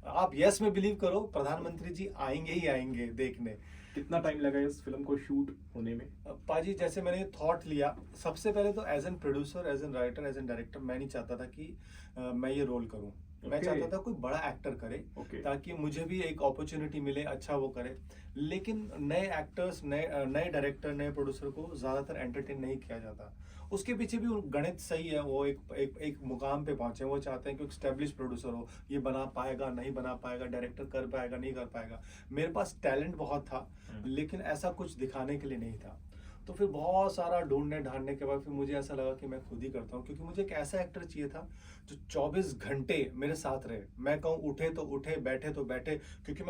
आप यस में बिलीव करो, प्रधानमंत्री जी आएंगे ही आएंगे देखने। कितना टाइम लगा इस फिल्म को शूट होने में? पाजी जैसे मैंने थॉट लिया, सबसे पहले तो as an producer, as an writer, as an director, मैं नहीं चाहता था कि मैं ये रोल करूं। मैं चाहता था कोई बड़ा एक्टर करे, ताकि मुझे भी एक अपॉर्चुनिटी मिले, अच्छा वो करे। लेकिन नए एक्टर्स, नए डायरेक्टर, नए प्रोड्यूसर को ज़्यादातर एंटरटेन नहीं किया जाता। उसके पीछे भी गणित सही है, वो एक मुकाम पे पहुंचे। वो चाहते हैं कि स्टैब्लिश प्रोड्यूसर हो, ये बना पाएगा नहीं बना पाएगा, डायरेक्टर कर पाएगा नहीं कर पाएगा। मेरे पास टैलेंट बहुत था, लेकिन ऐसा कुछ दिखाने के लिए नहीं था। तो फिर बहुत सारा ढूंढने ढांढने के बाद फिर मुझे ऐसा लगा कि मैं खुद ही करता हूँ, क्योंकि मुझे एक ऐसा एक्टर चाहिए था जो 24 घंटे मेरे साथ रहे। मैं कहूँ उठे तो उठे, बैठे तो बैठे, क्योंकि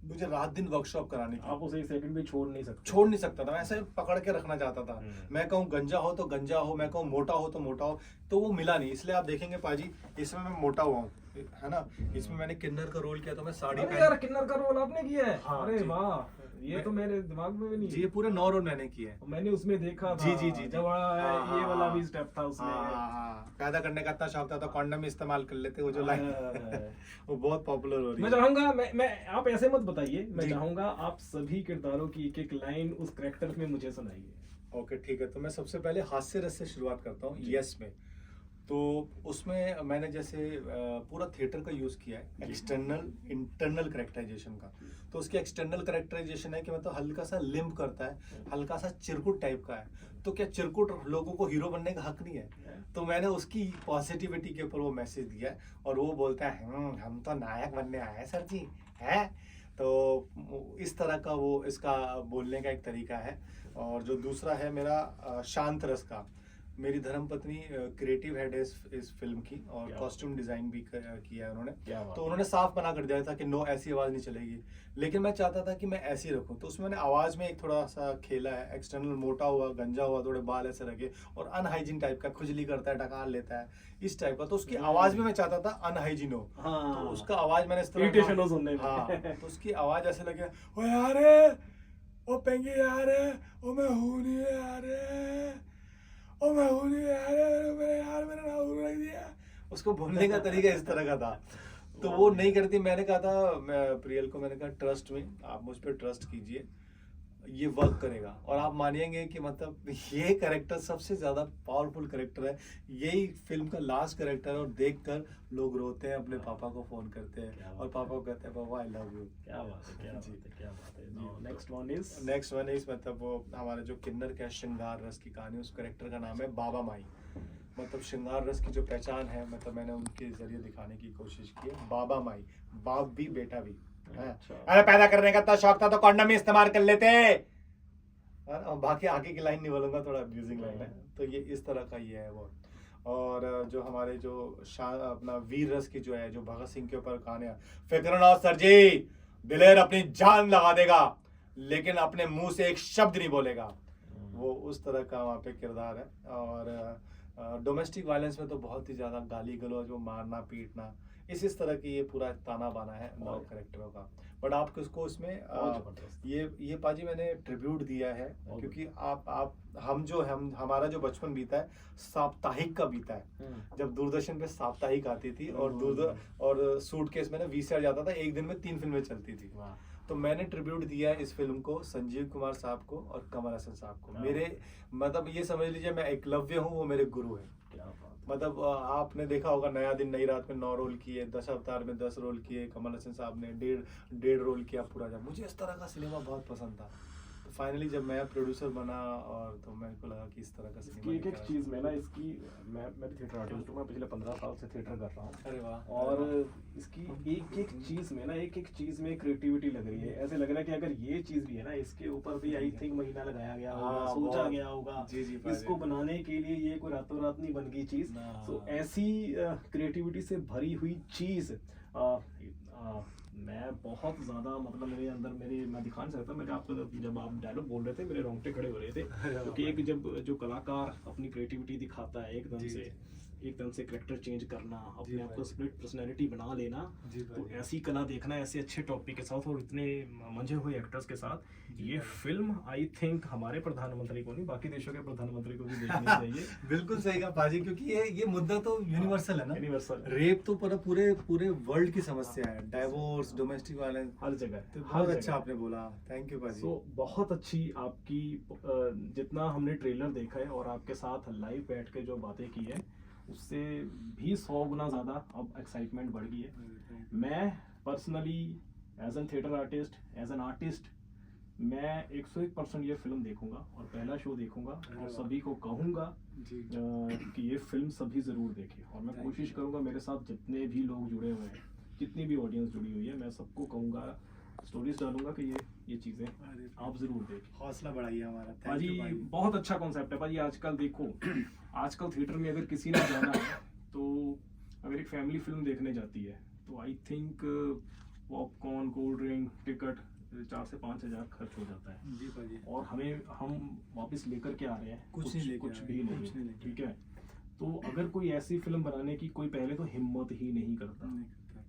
मुझे रात दिन वर्कशॉप कराने की। आप उसे एक सेकंड भी छोड़ नहीं सकता था, मैं ऐसे पकड़ के रखना चाहता था। मैं कहूँ गंजा हो तो गंजा हो, मैं कहूँ मोटा हो तो मोटा हो, तो वो मिला नहीं। इसलिए आप देखेंगे पाजी इसमें मैं मोटा हुआ हूँ, है ना। इसमें मैंने किन्नर का रोल किया, तो मैं साड़ी पहन। यार किन्नर का रोल आपने किया है? हाँ, अरे वाह, ये तो मेरे दिमाग में भी नहीं। जी, ये पूरे 9 रोल मैंने किए। मैंने उसमें देखा था। जी जब ये वाला भी स्टेप था उसमें। पैदा करने का इतना शौक था तो कॉन्डम इस्तेमाल कर लेते, वो जो लाइन वो बहुत पॉपुलर हो रही है। मैं चाहूंगा, मैं आप ऐसे मत बताइए, मैं चाहूंगा आप सभी किरदारों की एक एक लाइन उस कैरेक्टर में मुझे सुनाइए। ओके ठीक है, तो मैं सबसे पहले हास्य रस से शुरुआत करता हूँ यस में। तो उसमें मैंने जैसे पूरा थिएटर का यूज़ किया है, एक्सटर्नल इंटरनल करेक्टराइजेशन का। तो उसकी एक्सटर्नल करेक्टराइजेशन है कि मतलब हल्का सा लिम्प करता है, हल्का सा चिरकुट टाइप का है। तो क्या चिरकुट लोगों को हीरो बनने का हक नहीं है? तो मैंने उसकी पॉजिटिविटी के ऊपर वो मैसेज दिया है, और वो बोलता है हम तो नायक बनने आए हैं सर जी, है। तो इस तरह का वो इसका बोलने का एक तरीका है। और जो दूसरा है मेरा शांत रस का, मेरी धर्मपत्नी क्रिएटिव हेड है इस फिल्म की, और क्या कॉस्ट्यूम डिजाइन भी किया है उन्होंने। क्या बात तो है। उन्होंने साफ मना कर दिया था कि नो, ऐसी आवाज़ नहीं चलेगी, लेकिन मैं चाहता था कि मैं ऐसी रखूं, तो उसमें मैंने आवाज़ में एक थोड़ा सा खेला है। एक्सटर्नल मोटा हुआ, गंजा हुआ, थोड़े बाल ऐसे रखे, और अनहाइजीन टाइप का, खुजली करता है, डकार लेता है, इस टाइप का। तो उसकी आवाज़ भी मैं चाहता था अनहाइजीन हो, हाँ। तो उसका आवाज़ मैंने इस तरह Irritation हो सुनने में। हाँ, तो उसकी आवाज़ ऐसे लगे, ओ यार, ओ पेंगी यार, ओ मैं हूँ नहीं यार, ओ मैं हूँ नहीं यार, मेरे यार मेरा नाम रख दिया। उसको बोलने का तरीका इस तरह का था, तो वो नहीं करती। मैंने कहा था, मैं प्रियल को मैंने कहा, ट्रस्ट में, आप मुझ पर ट्रस्ट कीजिए, ये वर्क करेगा। और आप मानिएंगे कि मतलब ये कैरेक्टर सबसे ज़्यादा पावरफुल कैरेक्टर है, यही फिल्म का लास्ट कैरेक्टर है, और देखकर लोग रोते हैं, अपने पापा को फ़ोन करते हैं, और पापा को कहते हैं, पापा आई लव यू। क्या बात है, क्या बात है, क्या बात है। Now next one is next one is, मतलब वो हमारे जो किन्नर का श्रृंगार रस की कहानी, उस कैरेक्टर का नाम है बाबा माई। मतलब श्रृंगार रस की जो पहचान है, मतलब मैंने उनके जरिए दिखाने की कोशिश की है। बाबा माई, बाप भी बेटा भी। अच्छा। अरे पैदा करने का इतना शौक था तो कॉन्डम ही इस्तेमाल कर लेते। और बाकी आगे की लाइन नहीं बोलूंगा, थोड़ा अब्यूजिंग लाइन है, तो ये इस तरह का ये है वो। और जो हमारे जो अपना वीर रस की जो है, जो भगत सिंह के ऊपर कहानी है, फिक्र ना सर जी, दिलेर अपनी जान लगा देगा लेकिन अपने मुंह से एक शब्द नहीं बोलेगा, वो उस तरह का वहाँ पे किरदार है। और डोमेस्टिक वायलेंस में तो बहुत ही ज़्यादा गाली गलौज, वो मारना पीटना, इस तरह की ये पूरा ताना बाना है 9 कैरेक्टरों का। बट आप किसको इसमें ये पाजी मैंने ट्रिब्यूट दिया है, क्योंकि आप हम हमारा जो बचपन बीता है साप्ताहिक का बीता है, जब दूरदर्शन पे साप्ताहिक आती थी, और सूटकेस में ना वीसीआर जाता था, एक दिन में 3 फिल्में चलती थी। तो मैंने ट्रिब्यूट दिया है इस फिल्म को संजीव कुमार साहब को और कमल हसन साहब को। मेरे मतलब ये समझ लीजिए, मैं एकलव्य हूँ, वो मेरे गुरु है। मतलब आपने देखा होगा, नया दिन नई रात में 9 रोल किए, 10 अवतार में 10 रोल किए, कमल हसन साहब ने डेढ़ रोल किया पूरा। जब मुझे इस तरह का सिनेमा बहुत पसंद था, तो फाइनली जब मैं प्रोड्यूसर बना, और तो मेरे को लगा कि इस तरह का सिनेमा एक चीज़ में ना, इसकी मैं भी थिएटर आर्टिस्ट हूँ, मैं पिछले 15 साल से थिएटर कर रहा हूँ। अरे वाह। और इसकी एक चीज़ में ना, एक चीज़ में क्रिएटिविटी लग रही है। ऐसे लग रहा है कि अगर ये चीज़ भी है ना, इसके ऊपर भी आई थिंक महीना लगाया गया होगा, सोचा गया होगा। इसको बनाने के लिए ये कोई रातों रात नहीं बन गई चीज़। तो ऐसी क्रिएटिविटी से भरी हुई चीज़ मैं बहुत ज़्यादा, मतलब मेरे अंदर मैं दिखा नहीं सकता। मैंने आपको जब आप डायलॉग बोल रहे थे, मेरे रोंगटे खड़े हो रहे थे, क्योंकि एक जब जो कलाकार अपनी क्रिएटिविटी दिखाता है, एकदम से कैरेक्टर चेंज करना, अपने आप को स्प्लिट पर्सनैलिटी बना लेना, तो ऐसी कला देखना, ऐसे अच्छे टॉपिक के साथ और इतने मंझे हुए एक्टर्स के साथ, ये फिल्म आई थिंक हमारे प्रधानमंत्री को नहीं, बाकी देशों के प्रधानमंत्री को भी देखनी चाहिए। बिल्कुल सही कहा पाजी, क्योंकि ये मुद्दा तो यूनिवर्सल है ना। यूनिवर्सल रेप तो पूरे वर्ल्ड की समस्या है, डाइवोर्स, डोमेस्टिक वायलेंस, हर जगह। तो बहुत अच्छा आपने बोला, थैंक यू पाजी। तो बहुत अच्छी आपकी जितना हमने ट्रेलर देखा है और आपके साथ लाइव बैठ के जो बातें की है, उससे भी 100 गुना ज़्यादा अब एक्साइटमेंट बढ़ गई है। मैं personally as an theatre artist, as an artist, मैं 101% ये फिल्म देखूंगा और पहला शो देखूंगा, और सभी को कहूंगा कि ये फिल्म सभी ज़रूर देखें। और मैं कोशिश करूंगा, मेरे साथ जितने भी लोग जुड़े हुए हैं, जितनी भी ऑडियंस जुड़ी हुई है, मैं सबको कहूंगा, स्टोरीज डालूंगा कि ये चीज़ें आप ज़रूर देखें। हौसला बढ़ाइए हमारा। भाजी बहुत अच्छा कॉन्सेप्ट है भाजी। आजकल देखो, आजकल थिएटर में अगर किसी ने जाना है, तो अगर एक फैमिली फिल्म देखने जाती है, तो I think popcorn, cold drink, ticket 4 से 5 हज़ार खर्च हो जाता है जी भाजी। और हम वापस लेकर के आ रहे हैं कुछ भी नहीं, ठीक है। तो अगर कोई ऐसी फिल्म बनाने की कोई पहले तो हिम्मत ही नहीं करता।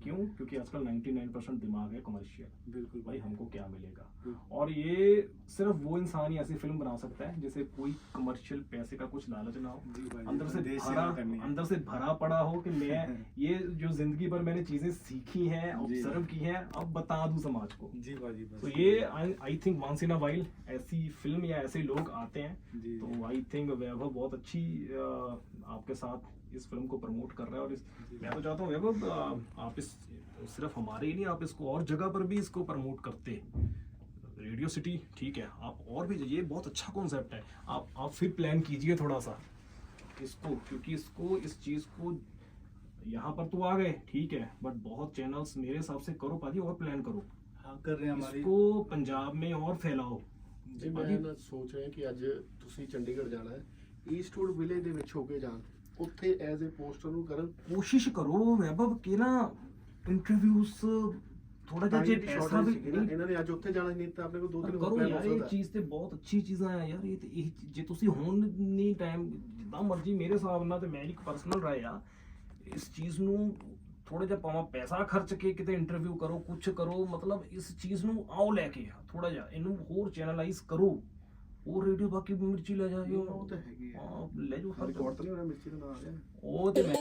क्यों? क्योंकि आजकल 99% दिमाग है कमर्शियल। बिल्कुल भाई हमको क्या मिलेगा। और ये सिर्फ वो इंसान ही ऐसी फिल्म बना सकता है जिसे कोई कमर्शियल पैसे का कुछ लालच ना हो, अंदर से भरा पड़ा हो कि मैं ये जो जिंदगी भर मैंने चीजें सीखी हैं, ऑब्जर्व की हैं, अब बता दूं समाज को। जी भाजी। तो ये I think once in a while ऐसी फिल्म या ऐसे लोग आते हैं, तो आई थिंक वैभव बहुत अच्छी आपके साथ इस फिल्म को प्रमोट कर रहा है। और मैं तो चाहता हूँ वैभव, आप इस सिर्फ हमारे ही नहीं, आप इसको और जगह पर भी इसको प्रमोट करते। रेडियो सिटी ठीक है, आप और भी, ये बहुत अच्छा कॉन्सेप्ट है, आप फिर प्लान कीजिए थोड़ा सा इसको, क्योंकि इस चीज़ को यहाँ पर तो आ गए ठीक है, बट बहुत चैनल्स मेरे हिसाब से करो पाजी, और प्लान करो। हाँ, कर रहे हैं हमारी। इसको पंजाब में और फैलाओ। जी मैं सोच रहे हैं कि ਅੱਜ ਤੁਸੀਂ ਚੰਡੀਗੜ੍ਹ ਜਾਣਾ ਹੈ, ਈਸਟਵੁੱਡ ਵਿਲੇਜ ਦੇ ਵਿੱਚ ਹੋ ਕੇ ਜਾਣ, ਉੱਥੇ ਐਜ਼ ਅ ਪੋਸਟਰ ਨੂੰ ਕਰਨ। ਕੋਸ਼ਿਸ਼ ਕਰੋ ਵੈਭਵ ਕਿ ਨਾ ਇੰਟਰਵਿਊਜ਼ ਥੋੜਾ ਜਿਹਾ ਜੇ ਪੈਸਾ ਵੀ ਇਹਨਾਂ ਨੇ ਅੱਜ ਉੱਥੇ ਜਾਣਾ ਨਹੀਂ ਤਾਂ ਆਪਣੇ ਕੋਲ 2-3 ਕਰੋ ਹੋਰ ਯਾਰ, ਇਹ ਚੀਜ਼ ਤੇ ਬਹੁਤ ਅੱਛੀ ਚੀਜ਼ਾਂ ਆ ਯਾਰ। ਇਹ ਜੇ ਤੁਸੀਂ ਹੁਣ ਨਹੀਂ ਟਾਈਮ ਜਿੱਦਾਂ ਮਰਜ਼ੀ, ਮੇਰੇ ਹਿਸਾਬ ਨਾਲ ਤੇ ਮੈਂ ਇੱਕ ਪਰਸਨਲ ਰਾਏ ਆ, ਇਸ ਚੀਜ਼ ਨੂੰ ਥੋੜਾ ਜਿਹਾ ਭਾਵੇਂ ਪੈਸਾ ਖਰਚ ਕੇ ਕਿਤੇ ਇੰਟਰਵਿਊ ਕਰੋ, ਕੁਝ ਕਰੋ, ਮਤਲਬ ਇਸ ਚੀਜ਼ ਨੂੰ ਆਓ ਲੈ ਕੇ ਥੋੜਾ ਜਿਹਾ ਇਹਨੂੰ ਹੋਰ ਚੈਨਲਾਈਜ਼ ਕਰੋ। ਉਹ ਰੇਡੀਓ ਬਾਕੀ ਮਿਰਚੀ ਲੈ ਜਾਇਓ, ਉਹ ਤਾਂ ਹੈਗੀ ਆ, ਲੈ ਜਾਓ ਹਰ ਰਿਕਾਰਡ ਤਾਂ ਨਹੀਂ ਹੋਣਾ ਮਿਰਚੀ ਦਾ ਨਾਂ ਆ ਰਿਹਾ। ਉਹ ਤੇ मैं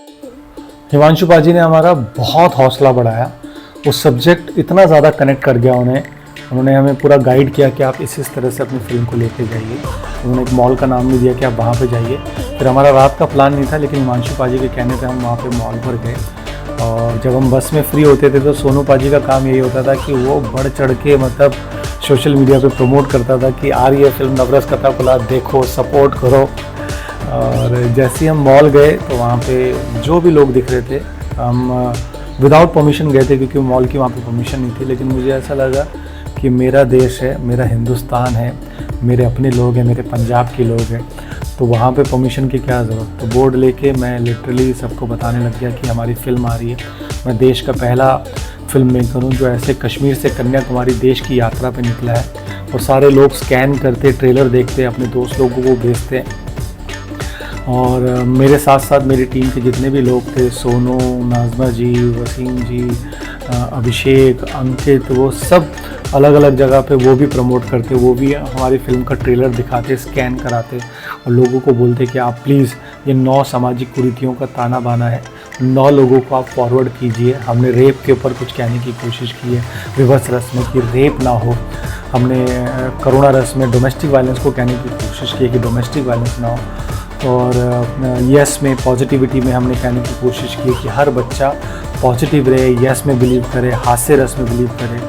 हिमांशु पाजी ने हमारा बहुत हौसला बढ़ाया। वो सब्जेक्ट इतना ज़्यादा कनेक्ट कर गया उन्होंने हमें पूरा गाइड किया कि आप इस तरह से अपनी फिल्म को लेके जाइए। उन्होंने एक मॉल का नाम भी दिया कि आप वहाँ पे जाइए। फिर हमारा रात का प्लान नहीं था, लेकिन हिमांशु पाजी के कहने पे हम वहाँ पे मॉल पर गए। और जब हम बस में फ्री होते थे तो सोनू पाजी का काम यही होता था कि वो बढ़ चढ़ के मतलब सोशल मीडिया पे प्रमोट करता था कि आ रही है फिल्म नवरस कथा पुला, देखो, सपोर्ट करो। और जैसे ही हम मॉल गए तो वहाँ पे जो भी लोग दिख रहे थे, हम विदाउट परमिशन गए थे क्योंकि मॉल की वहाँ पे परमिशन नहीं थी। लेकिन मुझे ऐसा लगा कि मेरा देश है, मेरा हिंदुस्तान है, मेरे अपने लोग हैं, मेरे पंजाब के लोग हैं, तो वहाँ पे परमिशन की क्या ज़रूरत। तो बोर्ड लेके मैं लिटरली सबको बताने लग गया कि हमारी फ़िल्म आ रही है। मैं देश का पहला फिल्म मेकर हूँ जो ऐसे कश्मीर से कन्याकुमारी देश की यात्रा पे निकला है। और सारे लोग स्कैन करते, ट्रेलर देखते, अपने दोस्त लोगों को भेजते। और मेरे साथ साथ मेरी टीम के जितने भी लोग थे, सोनू, नाज़मा जी, वसीम जी, अभिषेक, अंकित, वो सब अलग अलग जगह पे वो भी प्रमोट करते, वो भी हमारी फ़िल्म का ट्रेलर दिखाते, स्कैन कराते और लोगों को बोलते कि आप प्लीज़ ये 9 सामाजिक कुरीतियों का ताना बाना है, 9 लोगों को आप फॉरवर्ड कीजिए। हमने रेप के ऊपर कुछ कहने की कोशिश की है, रिवर्स रस में कि रेप ना हो। हमने करुणा रस में डोमेस्टिक वायलेंस को कहने की कोशिश की है कि डोमेस्टिक वायलेंस ना हो। और यस में पॉजिटिविटी में हमने कहने की कोशिश की है कि हर बच्चा पॉजिटिव रहे, यस में बिलीव करे, हास्य रस में बिलीव करे।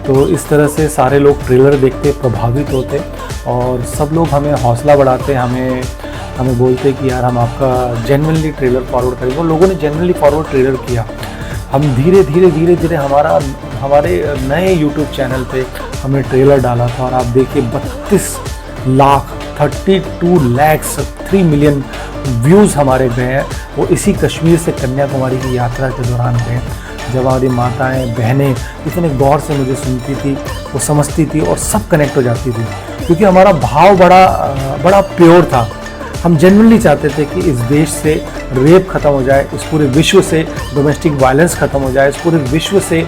तो इस तरह से सारे लोग ट्रेलर देखते, प्रभावित होते और सब लोग हमें हौसला बढ़ाते, हमें बोलते कि यार हम आपका जेन्युइनली ट्रेलर फॉरवर्ड करेंगे। और लोगों ने जेन्युइनली फॉरवर्ड ट्रेलर किया। हम धीरे धीरे हमारे नए यूट्यूब चैनल पे हमने ट्रेलर डाला था और आप देखिए 32 लाख 32 लैक्स 3 मिलियन व्यूज़ हमारे गए हैं। वो इसी कश्मीर से कन्याकुमारी की यात्रा के दौरान गए, जब हमारी माताएं, बहनें इतने गौर से मुझे सुनती थी, वो समझती थी और सब कनेक्ट हो जाती थी, क्योंकि हमारा भाव बड़ा प्योर था। हम जेन्युइनली चाहते थे कि इस देश से रेप ख़त्म हो जाए, इस पूरे विश्व से डोमेस्टिक वायलेंस ख़त्म हो जाए, इस पूरे विश्व से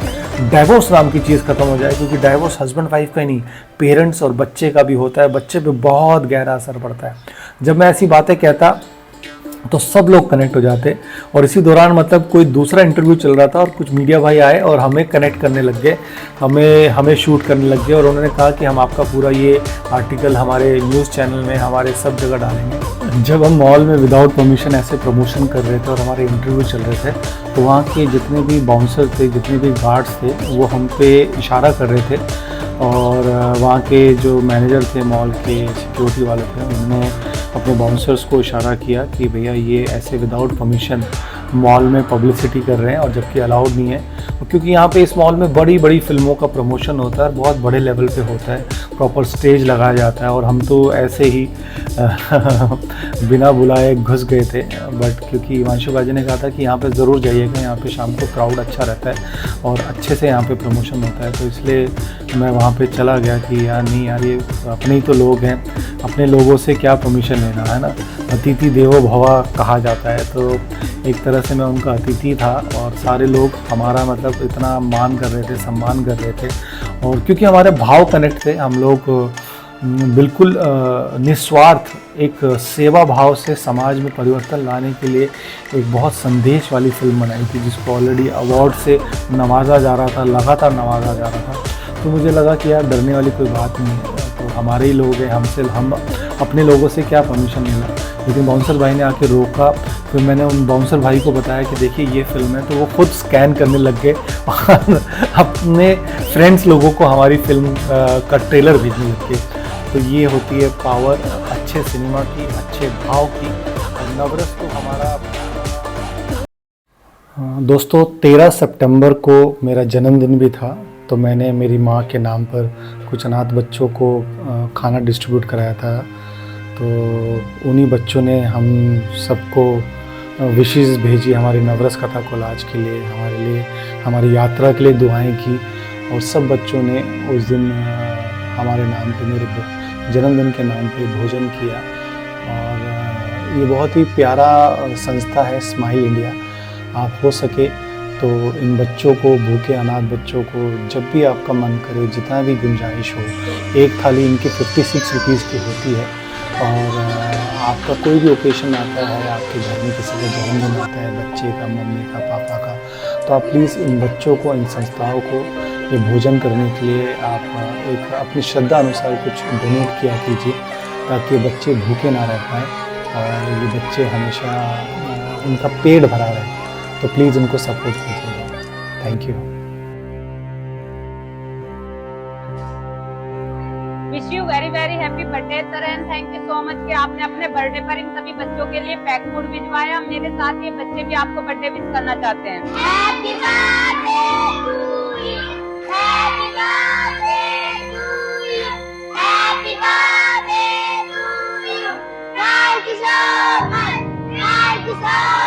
डाइवोर्स नाम की चीज़ ख़त्म हो जाए, क्योंकि डाइवोर्स हस्बैंड वाइफ का ही नहीं, पेरेंट्स और बच्चे का भी होता है। बच्चे पे बहुत गहरा असर पड़ता है। जब मैं ऐसी बातें कहता तो सब लोग कनेक्ट हो जाते। और इसी दौरान मतलब कोई दूसरा इंटरव्यू चल रहा था और कुछ मीडिया भाई आए और हमें कनेक्ट करने लग गए, हमें शूट करने लग गए। और उन्होंने कहा कि हम आपका पूरा ये आर्टिकल हमारे न्यूज़ चैनल में, हमारे सब जगह डालेंगे। जब हम मॉल में विदाउट परमिशन ऐसे प्रमोशन कर रहे थे और हमारे इंटरव्यू चल रहे थे, तो वहाँ के जितने भी बाउंसर थे, जितने भी गार्ड्स थे, वो हम पे इशारा कर रहे थे। और वहाँ के जो मैनेजर थे, मॉल के सिक्योरिटी वाले थे, उन्होंने अपने बाउंसर्स को इशारा किया कि भैया ये ऐसे विदाउट परमिशन मॉल में पब्लिसिटी कर रहे हैं, और जबकि अलाउड नहीं है। क्योंकि यहाँ पे इस मॉल में बड़ी बड़ी फिल्मों का प्रमोशन होता है, बहुत बड़े लेवल पे होता है, प्रॉपर स्टेज लगाया जाता है। और हम तो ऐसे ही बिना बुलाए घुस गए थे। बट क्योंकि हिमांशु बाजी ने कहा था कि यहाँ पे ज़रूर जाइएगा, यहाँ पे शाम को क्राउड अच्छा रहता है और अच्छे से यहाँ पे प्रमोशन होता है, तो इसलिए मैं वहाँ पे चला गया कि यार नहीं यार, ये अपने ही तो लोग हैं, अपने लोगों से क्या परमिशन लेना है ना। अतिथि देवो भव कहा जाता है, तो एक तरह से मैं उनका अतिथि था और सारे लोग हमारा मतलब इतना मान कर रहे थे, सम्मान कर रहे थे। और क्योंकि हमारे भाव कनेक्ट थे, हम लोग बिल्कुल निस्वार्थ एक सेवा भाव से समाज में परिवर्तन लाने के लिए एक बहुत संदेश वाली फिल्म बनाई थी, जिसको ऑलरेडी अवार्ड से नवाजा जा रहा था, लगातार नवाजा जा रहा था। तो मुझे लगा कि यार डरने वाली कोई बात नहीं है, तो हमारे ही लोग हैं, हम अपने लोगों से क्या परमिशन लेना। लेकिन बाउंसर भाई ने आके रोका। फिर मैंने उन बाउंसर भाई को बताया कि देखिए ये फिल्म है, तो वो खुद स्कैन करने लग गए और अपने फ्रेंड्स लोगों को हमारी फिल्म का ट्रेलर भेजने लग गए। तो ये होती है पावर अच्छे सिनेमा की, अच्छे भाव की। और नवरस तो हमारा दोस्तों 13 सितंबर को मेरा जन्मदिन भी था, तो मैंने मेरी माँ के नाम पर कुछ अनाथ बच्चों को खाना डिस्ट्रीब्यूट कराया था। तो उन्हीं बच्चों ने हम सबको विशेस भेजी हमारी नवरस कथा कोलाज के लिए, हमारे लिए, हमारी यात्रा के लिए दुआएं की। और सब बच्चों ने उस दिन हमारे नाम पे, मेरे जन्मदिन के नाम पे भोजन किया। और ये बहुत ही प्यारा संस्था है स्माइल इंडिया। आप हो सके तो इन बच्चों को, भूखे अनाथ बच्चों को, जब भी आपका मन करे, जितना भी गुंजाइश हो, एक थाली इनकी 56 रुपीज़ की होती है। और आपका कोई भी ओकेशन आता है, आपके घर में किसी का जन्मदिन आता है, बच्चे का, मम्मी का, पापा का, तो आप प्लीज़ इन बच्चों को, इन संस्थाओं को ये भोजन करने के लिए आप एक अपनी श्रद्धा अनुसार कुछ डोनेट किया कीजिए, ताकि बच्चे भूखे ना रह पाएँ और ये बच्चे हमेशा उनका पेट भरा रहे। तो प्लीज़ उनको सपोर्ट कीजिएगा। Thank you. Wish you very very happy birthday sir, and thank you so much कि आपने अपने बर्थडे पर इन सभी बच्चों के लिए पैक फूड भिजवाया। मेरे साथ ये बच्चे भी आपको बर्थडे विश करना चाहते हैं। Happy birthday to you, happy birthday to you, happy birthday to you, thank you so much, thank you so